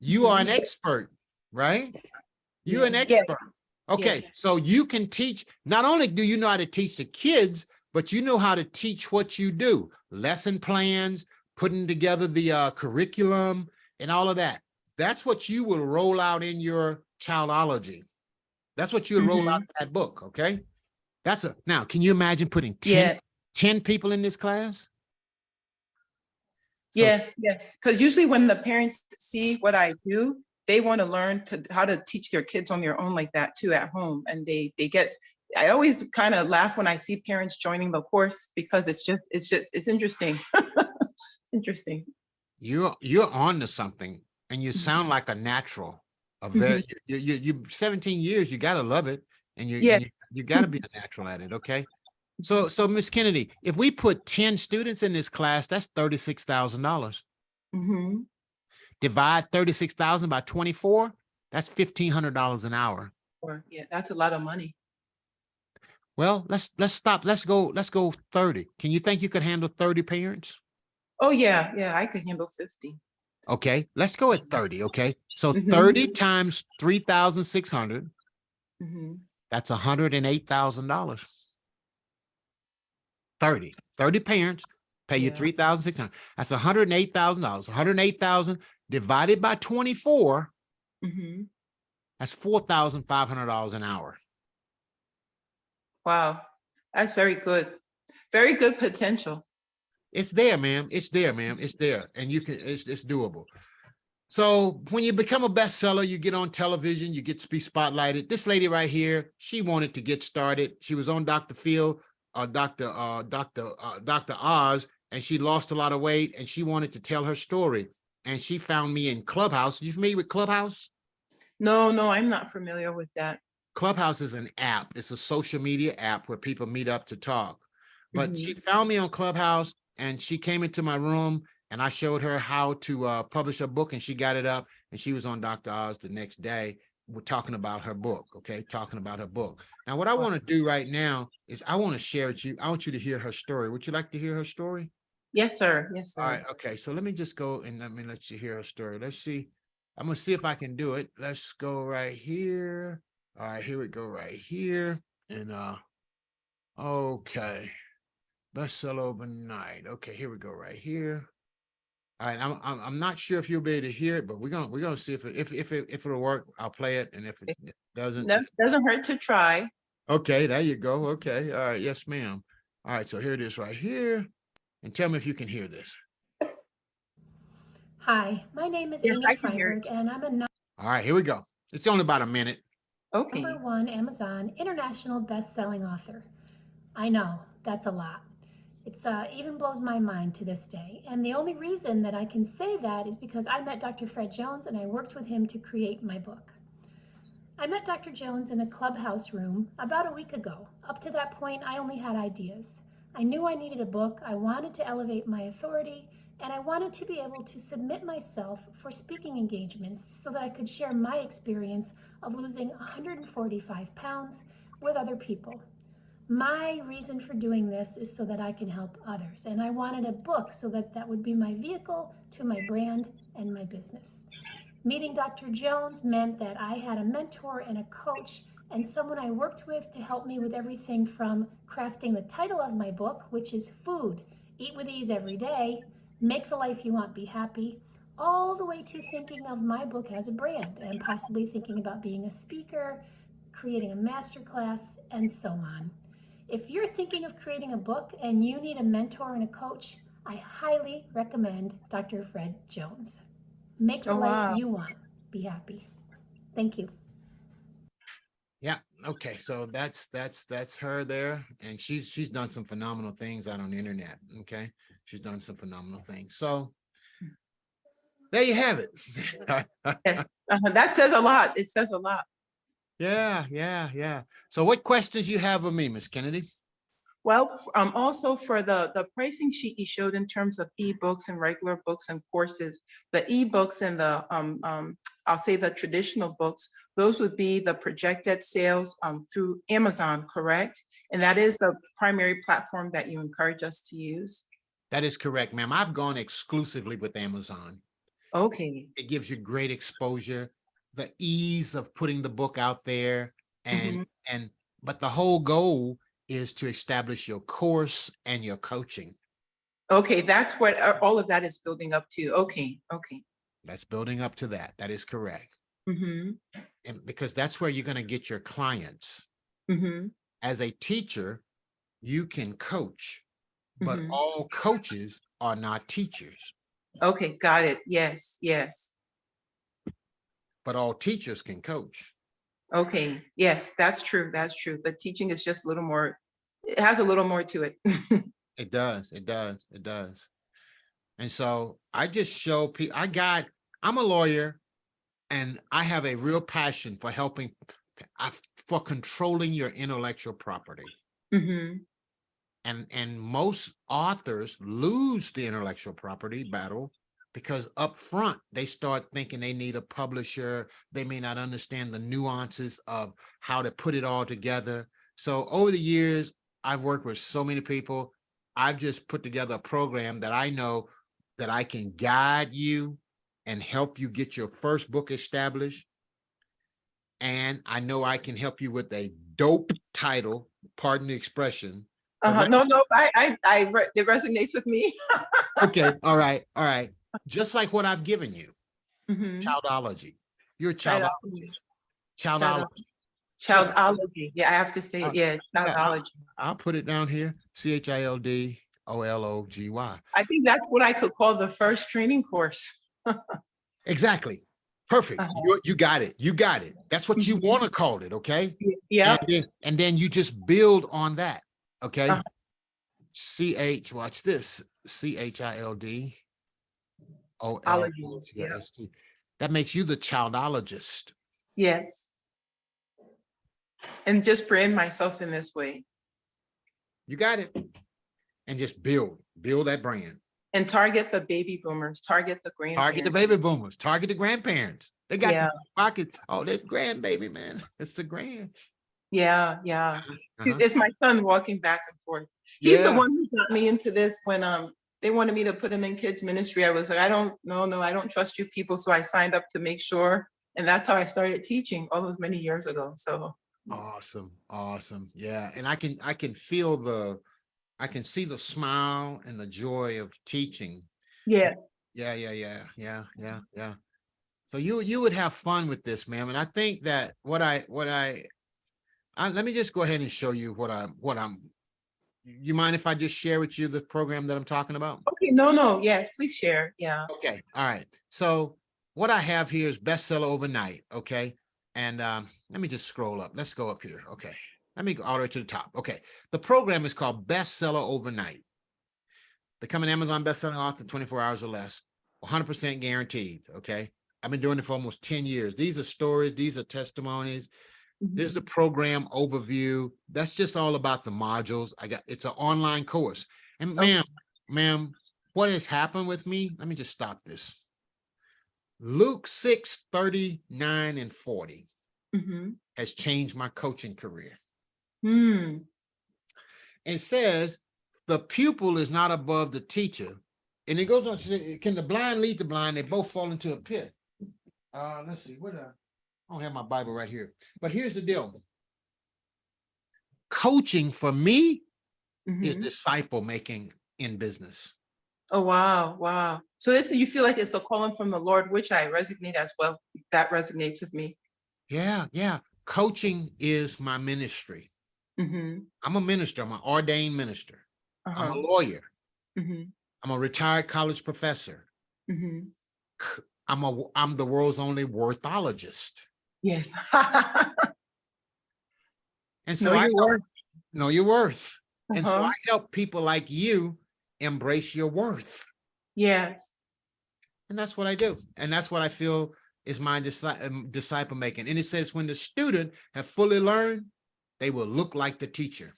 You are an expert, right? You're an expert. Okay, so you can teach. Not only do you know how to teach the kids, but you know how to teach what you do. Lesson plans, putting together the curriculum and all of that. That's what you will roll out in your Childology. That's what you roll out in that book, okay? Now, can you imagine putting 10 people in this class? So, Yes. Because usually when the parents see what I do, they want to learn how to teach their kids on their own like that too at home. And I always kind of laugh when I see parents joining the course, because it's interesting. It's interesting. You're on to something, and you sound like a natural. You 17 years, you gotta love it, and you gotta be a natural at it. Okay. So Miss Kennedy, if we put 10 students in this class, that's $36,000. Divide 36,000 by 24, that's $1,500 an hour. Yeah, that's a lot of money. Well, let's stop. Let's go 30. Can you think you could handle 30 parents? Oh yeah, I could handle 50. Okay, let's go at 30. Okay, so 30 times 3,600. That's $108,000. 30 parents pay you 3,600. That's $108,000. 108,000 divided by 24. That's $4,500 an hour. Wow, that's very good. Very good potential. It's there, ma'am. It's there, ma'am. It's there, and you can. It's doable. So when you become a bestseller, you get on television, you get to be spotlighted. This lady right here, she wanted to get started. She was on Dr. Phil, Dr. Oz, and she lost a lot of weight and she wanted to tell her story. And she found me in Clubhouse. You familiar with Clubhouse? No, no, I'm not familiar with that. Clubhouse is an app. It's a social media app where people meet up to talk. But she Mhm. found me on Clubhouse and she came into my room and I showed her how to publish a book and she got it up and she was on Dr. Oz the next day. We're talking about her book, okay? Talking about her book. Now, what I want to do right now is I want to share with you. I want you to hear her story. Would you like to hear her story? Yes, sir. Yes, All right, sir. okay. So let me just go and let you hear her story. Let's see. I'm gonna see if I can do it. Let's go right here. All right, here we go right here. And okay. Bestseller overnight. Okay, here we go right here. All right, I'm not sure if you'll be able to hear it, but we're gonna see if it'll work. I'll play it, and if it doesn't, No, doesn't hurt to try. okay, there you go. Okay, all right, yes, ma'am. All right, so here it is right here, and tell me if you can hear this. Hi, my name is Yes, Amy I can hear it. Freiberg, and I'm a All right, here we go. It's only about a minute. Okay. number one Amazon international best-selling author. I know, that's a lot. It's even blows my mind to this day. And the only reason that I can say that is because I met Dr. Fred Jones and I worked with him to create my book. I met Dr. Jones in a clubhouse room about a week ago. Up to that point, I only had ideas. I knew I needed a book, I wanted to elevate my authority, and I wanted to be able to submit myself for speaking engagements so that I could share my experience of losing 145 pounds with other people. My reason for doing this is so that I can help others, and I wanted a book so that that would be my vehicle to my brand and my business. Meeting Dr. Jones meant that I had a mentor and a coach and someone I worked with to help me with everything from crafting the title of my book, which is Food, Eat with Ease Every Day, Make the Life You Want, Be Happy, all the way to thinking of my book as a brand and possibly thinking about being a speaker, creating a masterclass, and so on. If you're thinking of creating a book and you need a mentor and a coach, I highly recommend Dr. Fred Jones. Make the Oh, wow. life you want. Be happy. Thank you. Yeah. Okay. So that's her there, and she's done some phenomenal things out on the internet. Okay, she's done some phenomenal things. So there you have it. Yes. That says a lot. It says a lot. Yeah. So what questions you have of me, Miss Kennedy? Well, also for the pricing sheet you showed in terms of ebooks and regular books and courses, the ebooks and the I'll say the traditional books, those would be the projected sales through Amazon, correct? And that is the primary platform that you encourage us to use. That is correct, ma'am. I've gone exclusively with Amazon. Okay. It gives you great exposure, the ease of putting the book out there, and but the whole goal is to establish your course and your coaching. Okay, that's what all of that is building up to. Okay. That's building up to that. That is correct. Mm-hmm. And because that's where you're going to get your clients. Mm-hmm. As a teacher, you can coach, but Mhm. all coaches are not teachers. Okay, got it. Yes. But all teachers can coach. Okay, yes, that's true. That's true. But teaching is just a little more, it has a little more to it. It does. And so I just show people, I'm a lawyer and I have a real passion for helping, for controlling your intellectual property. Mm-hmm. And most authors lose the intellectual property battle because up front they start thinking they need a publisher. They may not understand the nuances of how to put it all together. So over the years, I've worked with so many people. I've just put together a program that I know that I can guide you and help you get your first book established. And I know I can help you with a dope title, pardon the expression. No, it resonates with me. Okay, all right. Just like what I've given you, Mhm. Childology. You're a childologist. Childology. Childology. Yeah, I have to say it. Yeah, Yeah, childology. I'll put it down here. ChildOlogy. I think that's what I could call the first training course. Exactly. Perfect. Uh-huh. You got it. You got it. That's what you Mhm. want to call it. Okay. Yeah. And then you just build on that. Okay. Uh-huh. Watch this. CHILD. Allergy. Yeah. OLGST. That makes you the childologist. Yes. And just brand myself in this way You got it. And just build that brand. and target the baby boomers, target the Target the grandparents. baby boomers, target the grandparents. They got Yeah. the pocket. Oh, that grandbaby, man. It's the grand. Yeah. Yeah. Uh-huh. It's my son walking back and forth. He's the Yeah. one who got me into this when they wanted me to put him in kids ministry. I was like, I don't trust you people. So I signed up to make sure. And that's how I started teaching all those many years ago. So Awesome. Awesome. Yeah. And I can I can see the smile and the joy of teaching. yeah. Yeah. So you would have fun with this, ma'am. And I think that let me just go ahead and show you what I'm, you mind if I just share with you the program that I'm talking about? Okay. No. Yes, please share. Yeah. Okay. All right. So what I have here is bestseller overnight. Okay. And let me just scroll up. Let's go up here. Okay. Let me go all the way to the top. Okay. The program is called Bestseller Overnight. Become an Amazon bestselling author in 24 hours or less, 100% guaranteed. Okay. I've been doing it for almost 10 years. These are stories. These are testimonies. This is the program overview. That's just all about the modules. It's an online course. And ma'am, what has happened with me? Let me just stop this. Luke 6:39 and 40 has changed my coaching career. It says the pupil is not above the teacher. And it goes on to say, can the blind lead the blind? They both fall into a pit. Let's see, I don't have my Bible right here. But here's the deal. Coaching for me is disciple making in business. Oh, wow. So you feel like it's a calling from the Lord, which I resonate as well. That resonates with me. Yeah. Coaching is my ministry. I'm a minister. I'm an ordained minister. I'm a lawyer. I'm a retired college professor. I'm the world's only worthologist. Yes. And so know your worth. And so I help people like you embrace your worth. Yes. And that's what I do. And that's what I feel is my disciple making. And it says when the student have fully learned, they will look like the teacher.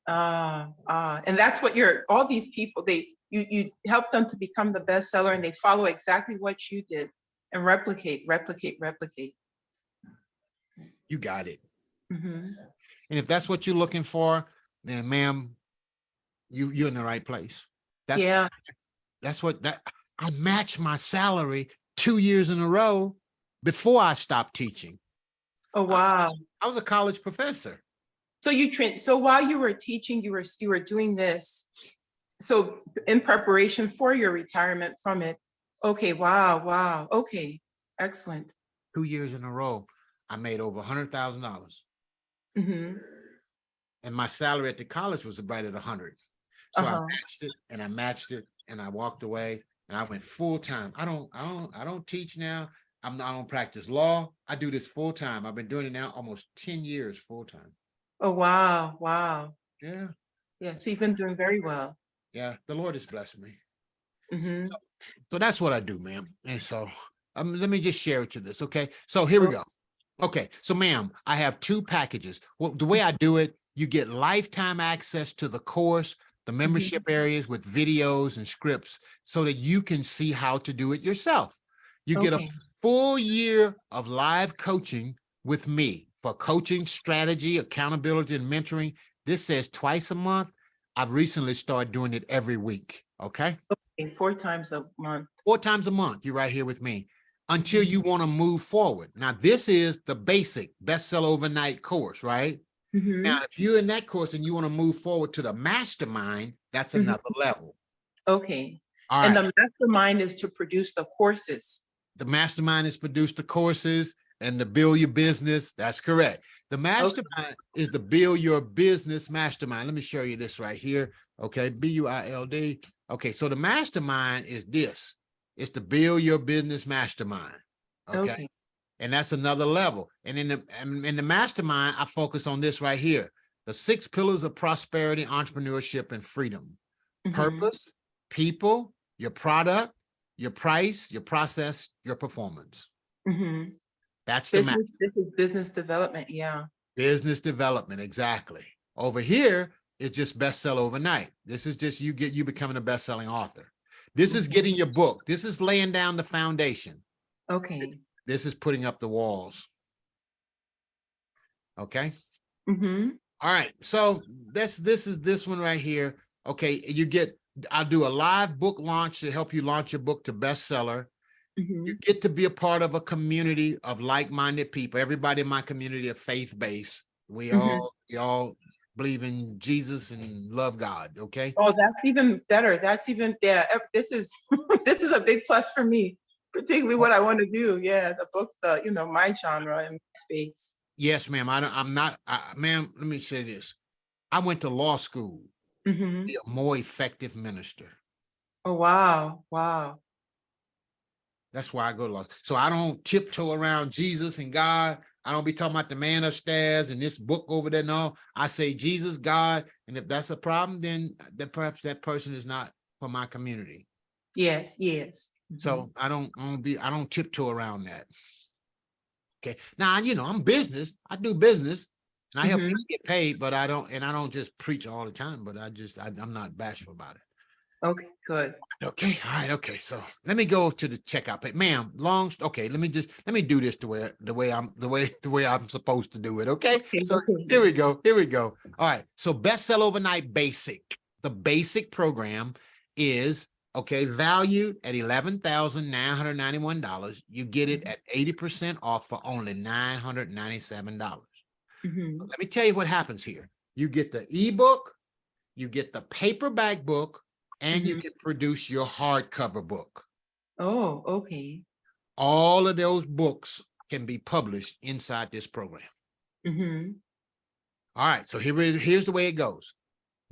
And that's what all these people, you help them to become the bestseller and they follow exactly what you did and replicate. You got it. And if that's what you're looking for, then ma'am, you're in the right place. That's what I matched my salary 2 years in a row before I stopped teaching. Oh, wow. I was a college professor. So so while you were teaching, you were doing this. So in preparation for your retirement from it. Okay. Wow. Okay. Excellent. 2 years in a row, I made over $100,000. And my salary at the college was right at 100. So I matched it and I walked away and I went full time. I don't teach now. I don't practice law. I do this full time. I've been doing it now almost 10 years full time. Oh, wow. Yeah. So you've been doing very well. Yeah. The Lord has blessed me. So that's what I do, ma'am. And so let me just share with you this. Okay. So here we go. Okay. So ma'am, I have 2 packages. Well, the way I do it, you get lifetime access to the course, the membership areas with videos and scripts so that you can see how to do it yourself. You get a full year of live coaching with me for coaching, strategy, accountability, and mentoring. This says twice a month. I've recently started doing it every week. Okay. 4 times a month. 4 times a month. You're right here with me until you want to move forward. Now, this is the basic bestseller overnight course, right? Now, if you're in that course and you want to move forward to the mastermind, that's another level. Okay. All and right. the mastermind is to produce the courses. The mastermind is produce the courses and to build your business. That's correct. The mastermind is the build your business mastermind. Let me show you this right here. Okay. BUILD. Okay. So the mastermind is this. is to build your business mastermind. Okay. Okay. And that's another level. And in the mastermind, I focus on this right here. The 6 pillars of prosperity, entrepreneurship, and freedom. Mhm. Purpose, people, your product, your price, your process, your performance. Mhm. That's the This is business development. Yeah. business development. Exactly. Over here, it's just bestseller overnight. This is just you becoming a best-selling author. This is Mhm. getting your book. This is laying down the foundation. Okay. This is putting up the walls. Okay. Mhm. All right. So this is this one right here. Okay. I'll do a live book launch to help you launch your book to bestseller. You Mhm. get to be a part of a community of like-minded people. Everybody in my community are faith-based. We Mhm. all believe in Jesus and love God. Okay. Oh, that's even better. That's even, yeah, this is this is a big plus for me, particularly what I want to do. Yeah, the book's my genre and space. Yes, ma'am. I'm not, ma'am, let me say this. I went to law school to Mhm. be a more effective minister. Oh, wow. Wow. That's why I go to law. So I don't tiptoe around Jesus and God. I don't be talking about the man upstairs and this book over there. No, I say Jesus, God. And if that's a problem, then perhaps that person is not for my community. Yes, yes. Mhm. So I don't tiptoe around that. Okay. Now, I'm business. I do business and I help Mhm. people get paid, but I don't just preach all the time, but I'm not bashful about it. Okay, good. Okay, all right, okay. So let me go to the checkout page. Ma'am, okay, let me do this the way I'm supposed to do it. Okay. Okay, So okay. here we go. All right. So Best Sell Overnight Basic. The basic program is valued at $11,991. You get it at 80% off for only $997. Mhm. Let me tell you what happens here. You get the ebook, you get the paperback book, and you Mhm. can produce your hardcover book. Oh, okay. All of those books can be published inside this program. Mhm. All right, so here's the way it goes.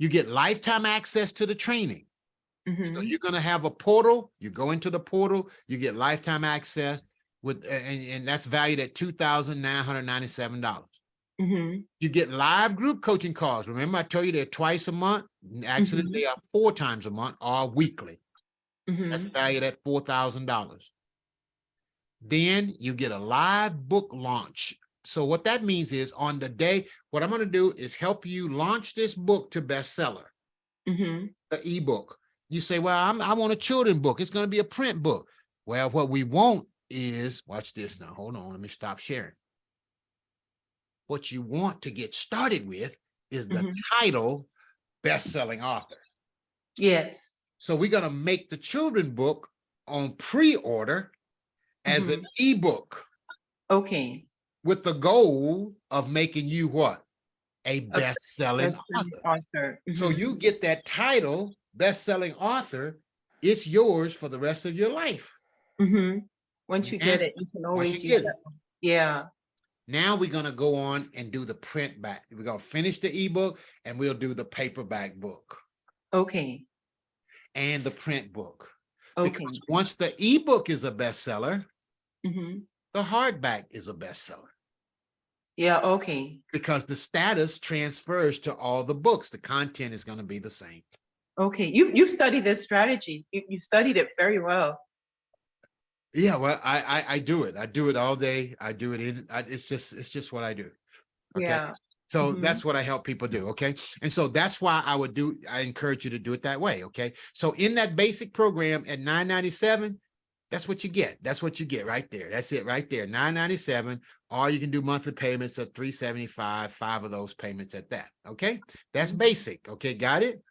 You get lifetime access to the training. So Mhm. you're going to have a portal. You go into the portal, you get lifetime access and that's valued at $2,997. Mhm. You get live group coaching calls. Remember, I told you they're twice a month. Actually, Mhm. they are 4 times a month or weekly. That's Mhm. valued at $4,000. Then you get a live book launch. So what that means is on the day, what I'm going to do is help you launch this book to bestseller, Mhm. the ebook. You say, well, I want a children's book. It's going to be a print book. Well, what we want is, watch this now. Hold on. Let me stop sharing. What you want to get started with is the Mhm. title, best-selling author. Yes. So we're going to make the children's book on pre-order as an Mhm. ebook Okay. with the goal of making you what? A A best-selling best-selling author. author. So Mhm. you get that title, best-selling author, it's yours for the rest of your life. Mhm. Once you get And it, you can once you always use get it, that one. Yeah. now we're going to go on and do the print back. We're going to finish the ebook and we'll do the paperback book Okay. and the print book. Okay. Because once the ebook is a bestseller, Mhm. the hardback is a bestseller. Yeah, okay. Because the status transfers to all the books. The content is going to be the same. Okay. You've studied this strategy. You studied it very well. Yeah, well, I do it. I do it all day. I do it it's just what I do. Okay. Yeah. So Mhm. that's what I help people do. Okay. And so that's why I encourage you to do it that way. Okay. So in that basic program at $997, that's what you get. That's what you get right there. That's it right there. $997. Or you can do monthly payments of $375, 5 of those payments at that. Okay. That's basic. Okay. Got it?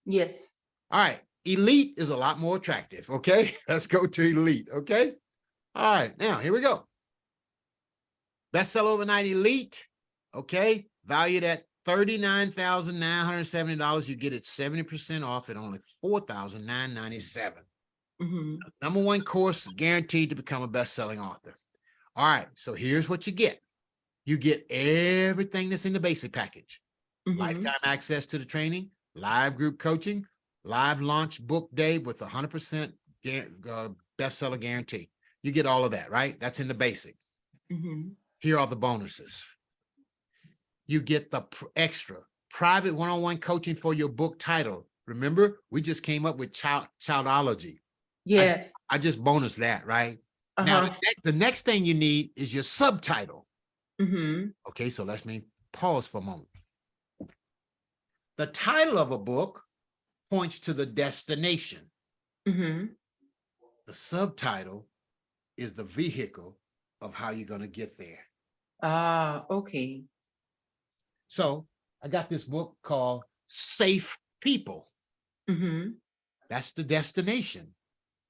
Yes. All right. Elite is a lot more attractive. Okay. Let's go to Elite. Okay. All right. Now here we go. Bestseller Overnight Elite. Okay. Valued at $39,970. You get it 70% off at only $4,997. Mhm. Number 1 course guaranteed to become a best-selling author. All right. So here's what you get. You get everything that's in the basic package. Mhm. Lifetime access to the training, live group coaching, live launch book day with 100% bestseller guarantee. You get all of that, right? That's in the basic. Mhm. Here are the bonuses. You get the extra private one-on-one coaching for your book title. Remember, we just came up with Childology. Yes. I just bonus that, right? Now, Uh-huh. the next thing you need is your subtitle. Mhm. Okay, so let me pause for a moment. The title of a book points to the destination. Mhm. The subtitle is the vehicle of how you're going to get there. Ah, okay. So I got this book called Safe People. Mhm. That's the destination,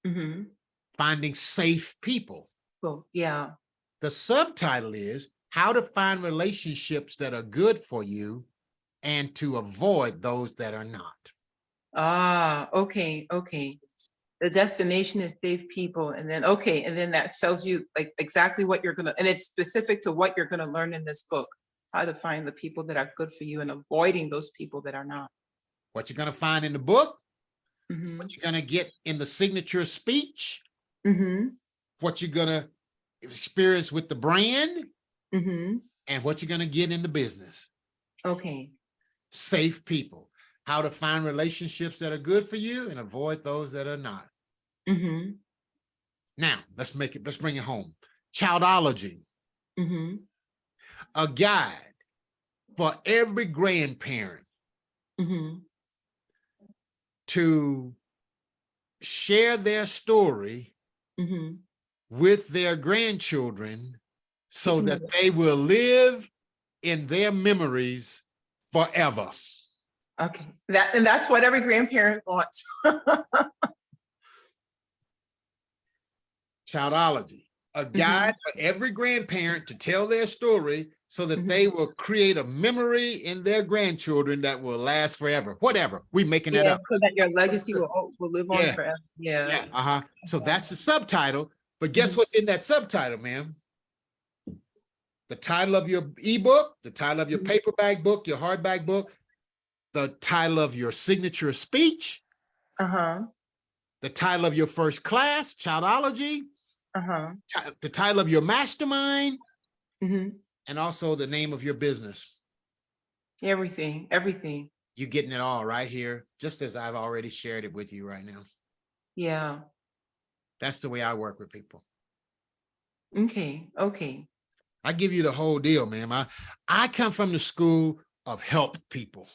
Mhm. finding safe people. Well, yeah. The subtitle is How to Find Relationships That Are Good for You and to Avoid Those That Are Not. Ah, okay, okay. The destination is safe people, and then okay, and then that tells you like exactly what you're gonna, and it's specific to what you're gonna learn in this book, how to find the people that are good for you and avoiding those people that are not. What you're going to find in the book, Mhm. what you're going to get in the signature speech, Mhm. what you're going to experience with the brand, Mhm. and what you're going to get in the business. Okay. Safe people, how to find relationships that are good for you and avoid those that are not. Mhm. Now, let's bring it home. Childology, Mhm. a guide for every grandparent Mhm. to share their story Mhm. with their grandchildren so that Mhm. they will live in their memories forever. Okay. That's what every grandparent wants. Childology, a guide for every grandparent to tell their story so that they will create a memory in their grandchildren that will last forever. Whatever, we making that Yeah, up. so that your legacy will live on Yeah, forever. Yeah. yeah, uh-huh. So that's the subtitle, but guess Mhm. what's in that subtitle, ma'am? The title of your ebook, the title of your Mhm. paperback book, your hardback book, the title of your signature speech, Uh-huh. the title of your first class, Childology, Uh-huh. the title of your mastermind, Mhm. and also the name of your business. Everything, everything. You're getting it all right here, just as I've already shared it with you right now. Yeah. That's the way I work with people. Okay. Okay. I give you the whole deal, man. I come from the school of help people.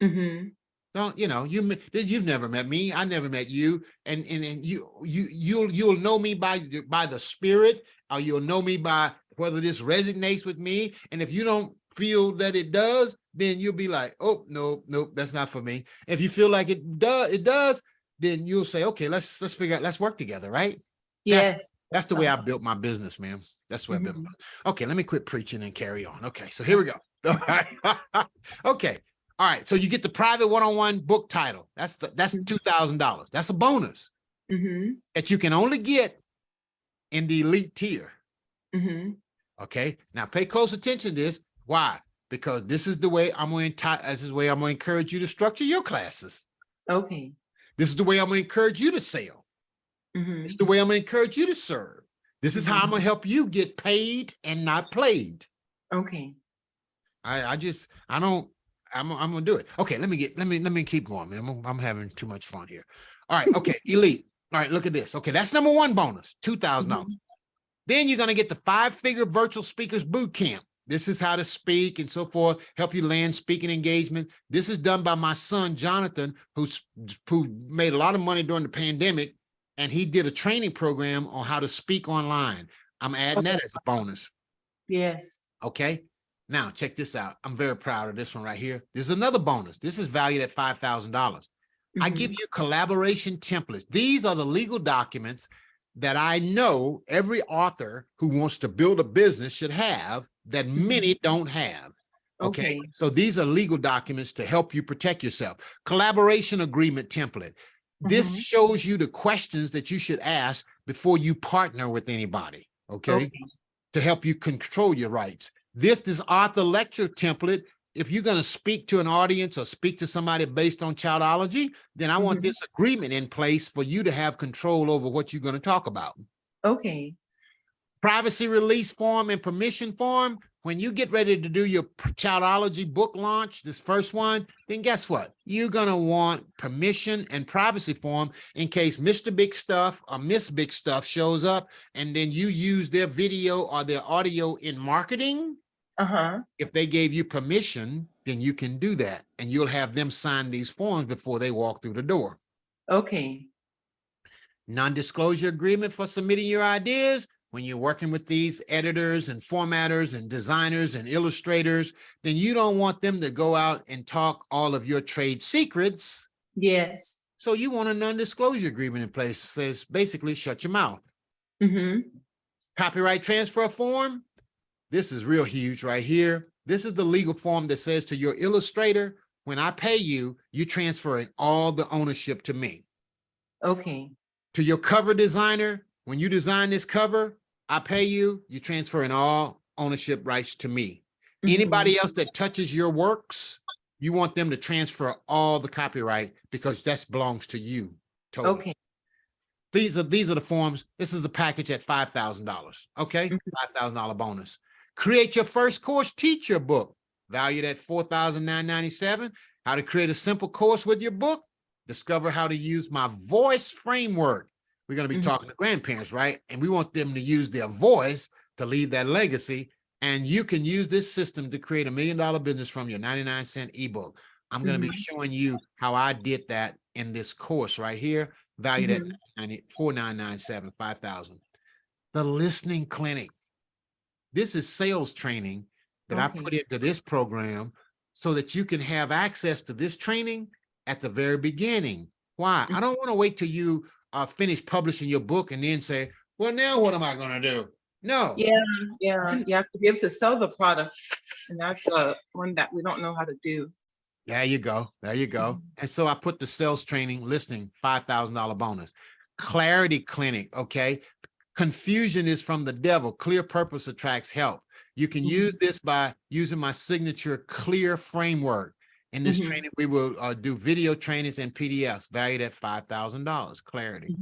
Mm-hmm. Don't you've never met me. I never met you, and you'll know me by the spirit, or you'll know me by whether this resonates with me. And if you don't feel that it does, then you'll be like, oh no, nope, that's not for me. If you feel like it does, then you'll say, okay, let's figure out, let's work together, right? Yes. That's the way I built my business, man. That's the way I built. Mhm. Okay, let me quit preaching and carry on. Okay, so here we go. All right. Okay. All right. So you get the private one-on-one book title. That's $2,000. That's a bonus Mhm. that you can only get in the elite tier. Mhm. Okay. Now pay close attention to this. Why? Because this is the way I'm going to encourage you to structure your classes. Okay. This is the way I'm going to encourage you to sell. Mhm. This is the way I'm going to encourage you to serve. This is how I'm Mhm. going to help you get paid and not played. Okay. I'm gonna do it. Okay, let me keep going, man. I'm having too much fun here. All right, okay, elite. All right, look at this. Okay, that's number one bonus, $2,000. Mhm. Then you're gonna get the 5-figure virtual speakers boot camp. This is how to speak and so forth, help you land speaking engagement. This is done by my son, Jonathan, who made a lot of money during the pandemic, and he did a training program on how to speak online. I'm adding that as a bonus. Yes. Okay. Now check this out. I'm very proud of this one right here. There's another bonus. This is valued at $5,000. I give Mhm. you collaboration templates. These are the legal documents that I know every author who wants to build a business should have that many don't have. Okay. Okay. So these are legal documents to help you protect yourself. Collaboration agreement template. This Mhm. shows you the questions that you should ask before you partner with anybody. Okay. Okay. To help you control your rights. This author lecture template if you're going to speak to an audience or speak to somebody based on Childology, then I want Mhm. this agreement in place for you to have control over what you're going to talk about. Okay. Privacy release form and permission form. When you get ready to do your Childology book launch, this first one, then guess what? You're going to want permission and privacy form in case Mr. Big Stuff or Miss Big Stuff shows up and then you use their video or their audio in marketing. Uh-huh. If they gave you permission, then you can do that. And you'll have them sign these forms before they walk through the door. Okay. Non-disclosure agreement for submitting your ideas. When you're working with these editors and formatters and designers and illustrators, then you don't want them to go out and talk all of your trade secrets. Yes. So you want a non-disclosure agreement in place that says basically shut your mouth. Mm-hmm. Copyright transfer form. This is real huge right here. This is the legal form that says to your illustrator, when I pay you, you transferring all the ownership to me. Okay. To your cover designer, when you design this cover, I pay you, you transferring all ownership rights to me. Mhm. Anybody else that touches your works, you want them to transfer all the copyright because that belongs to you. Totally. Okay. These are the forms. This is the package at $5,000. Okay, Mhm. $5,000 bonus. Create your first course, teacher book, valued at $4,997. How to create a simple course with your book. Discover how to use my voice framework. We're going to be Mhm. talking to grandparents, right? And we want them to use their voice to leave that legacy. And you can use this system to create $1 million business from your 99-cent ebook. I'm going to be showing you how I did that in this course right here, valued at $4,997, $5,000. The listening clinic. This is sales training that I Okay. put into this program so that you can have access to this training at the very beginning. Why? I don't want to wait till you finish publishing your book and then say, well, now what am I going to do? No. Yeah. You have to be able to sell the product. And that's one that we don't know how to do. There you go. There you go. And so I put the sales training listening, $5,000 bonus. Clarity clinic. Okay. Confusion is from the devil. Clear purpose attracts help. You can use this by using my signature clear framework. In this training, we will do video trainings and PDFs valued at $5,000. Clarity.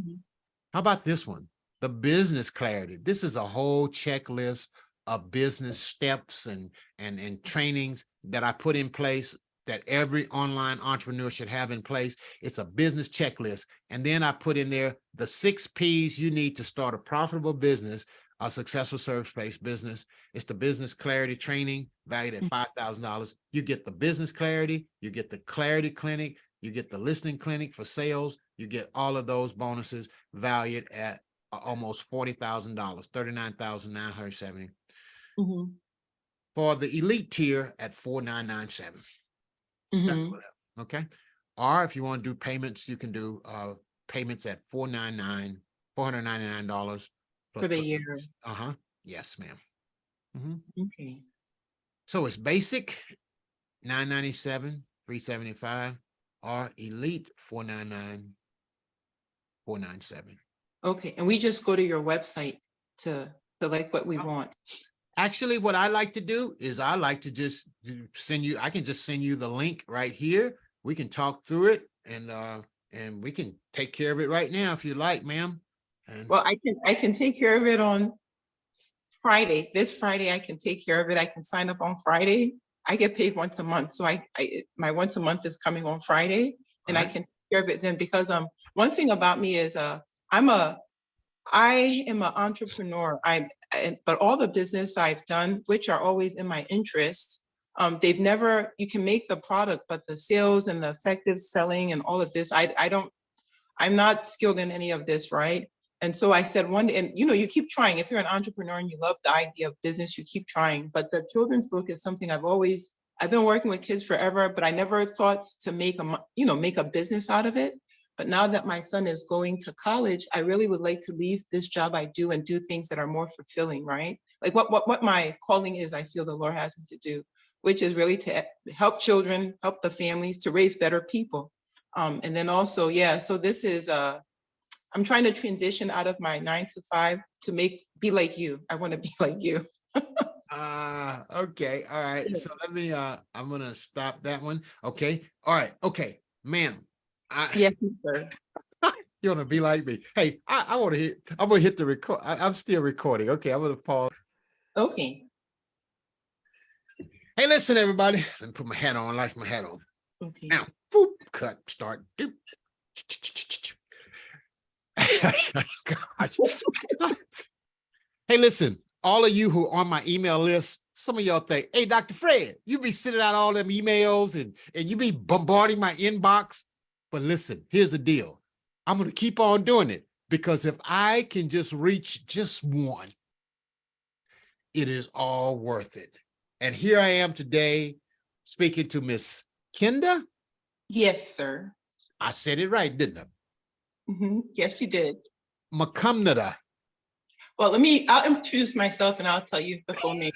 How about this one? The business clarity. This is a whole checklist of business steps and trainings that I put in place that every online entrepreneur should have in place. It's a business checklist. And then I put in there the 6 Ps you need to start a profitable business, a successful service-based business. It's the business clarity training valued at $5,000. You get the business clarity, you get the clarity clinic, you get the listening clinic for sales, you get all of those bonuses valued at almost $40,000, $39,970. For the elite tier at $4,997. That's what, okay. Or if you want to do payments, you can do payments at $499 plus For the year. Yes, ma'am. Okay. So it's basic $997, $375, or elite $499, $497. Okay. And we just go to your website to select what we want. Actually, what I like to do is I like to just send you, I can just send you the link right here. We can talk through it and we can take care of it right now if you like, ma'am. And Well, I can take care of it on Friday. This Friday, I can take care of it. I can sign up on Friday. I get paid once a month. So my once a month is coming on Friday and I Alright. can take care of it then because one thing about me is I am an entrepreneur. But all the business I've done, which are always in my interest, you can make the product, but the sales and the effective selling and all of this, I'm not skilled in any of this, right? And so I said and you keep trying. If you're an entrepreneur and you love the idea of business, you keep trying. But the children's book is something I've been working with kids forever, but I never thought to make a business out of it. But now that my son is going to college, I really would like to leave this job I do and do things that are more fulfilling, right? Like what my calling is, I feel the Lord has me to do, which is really to help children, help the families, to raise better people. And then also, so this is, I'm trying to transition out of my 9 to 5 to be like you. I want to be like you. Okay. All right. So let me, I'm gonna stop that one. Okay. All right. Okay. Ma'am, Yes, sir. you're gonna be like me. Hey, I want to hit, I'm gonna hit the record. I'm still recording. Okay. I'm gonna pause. Okay. Hey, listen, everybody. Let me put my hat on, light my hat on. Okay. Now, boop, cut, start. Doop. Gosh. Hey, listen, all of you who are on my email list, some of y'all think, hey, Dr. Fred, you be sending out all them emails and you be bombarding my inbox. But listen, here's the deal. I'm going to keep on doing it because if I can just reach just one, it is all worth it. And here I am today speaking to Miss Kenda. Yes, sir. I said it right, didn't I? Yes, you did. Macumnada. Well, I'll introduce myself and I'll tell you the full name.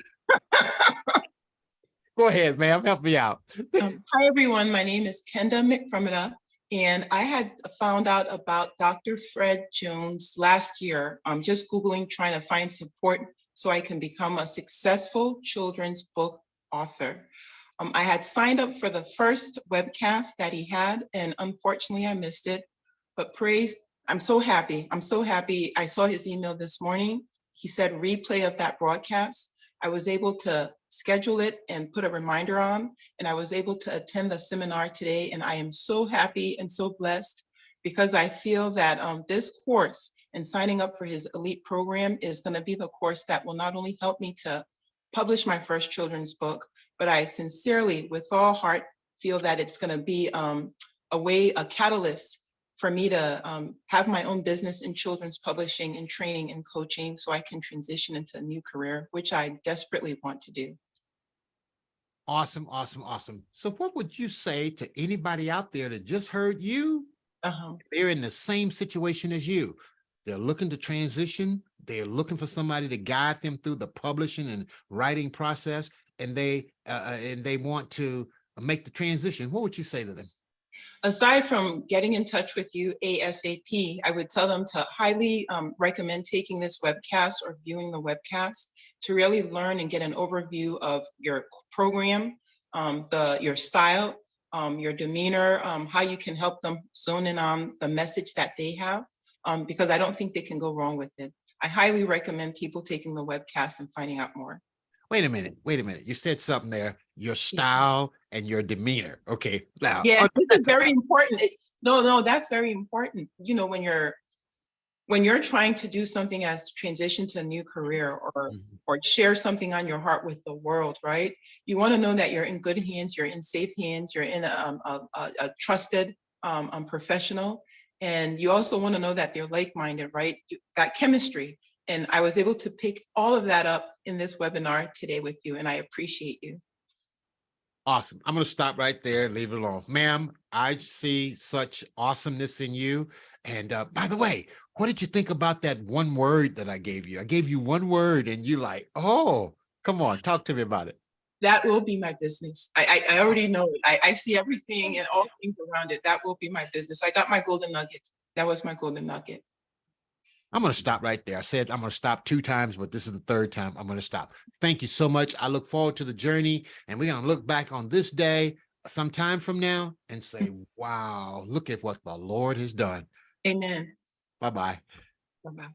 Go ahead, ma'am. Help me out. Hi, everyone. My name is Kenda McFrumida, and I had found out about Dr. Fred Jones last year. I'm just Googling, trying to find support so I can become a successful children's book author. I had signed up for the first webcast that he had, and unfortunately I missed it, but I'm so happy. I'm so happy. I saw his email this morning. He said replay of that broadcast. I was able to schedule it and put a reminder on, and I was able to attend the seminar today. And I am so happy and so blessed because I feel that this course and signing up for his elite program is going to be the course that will not only help me to publish my first children's book, but I sincerely, with all heart, feel that it's going to be a catalyst for me to have my own business in children's publishing and training and coaching so I can transition into a new career, which I desperately want to do. Awesome, awesome, awesome. So what would you say to anybody out there that just heard you? They're in the same situation as you. They're looking to transition. They're looking for somebody to guide them through the publishing and writing process, and they want to make the transition. What would you say to them? Aside from getting in touch with you ASAP, I would tell them to highly recommend taking this webcast or viewing the webcast to really learn and get an overview of your program, your style, your demeanor, how you can help them zone in on the message that they have, because I don't think they can go wrong with it. I highly recommend people taking the webcast and finding out more. Wait a minute. You said something there, your style and your demeanor. Okay. Now, yeah, this is very important. No, that's very important. You know, when you're trying to do something as transition to a new career or share something on your heart with the world, right? You want to know that you're in good hands, you're in safe hands, you're in a trusted professional. And you also want to know that they're like-minded, right? That chemistry. And I was able to pick all of that up in this webinar today with you, and I appreciate you. Awesome. I'm going to stop right there and leave it alone. Ma'am, I see such awesomeness in you. And by the way, what did you think about that one word that I gave you? I gave you one word and you like, oh, come on, talk to me about it. That will be my business. I already know it. I see everything and all things around it. That will be my business. I got my golden nugget. That was my golden nugget. I'm going to stop right there. I said I'm going to stop 2 times, but this is the 3rd time I'm going to stop. Thank you so much. I look forward to the journey, and we're going to look back on this day some time from now and say, wow, look at what the Lord has done. Amen. Bye-bye. Bye-bye.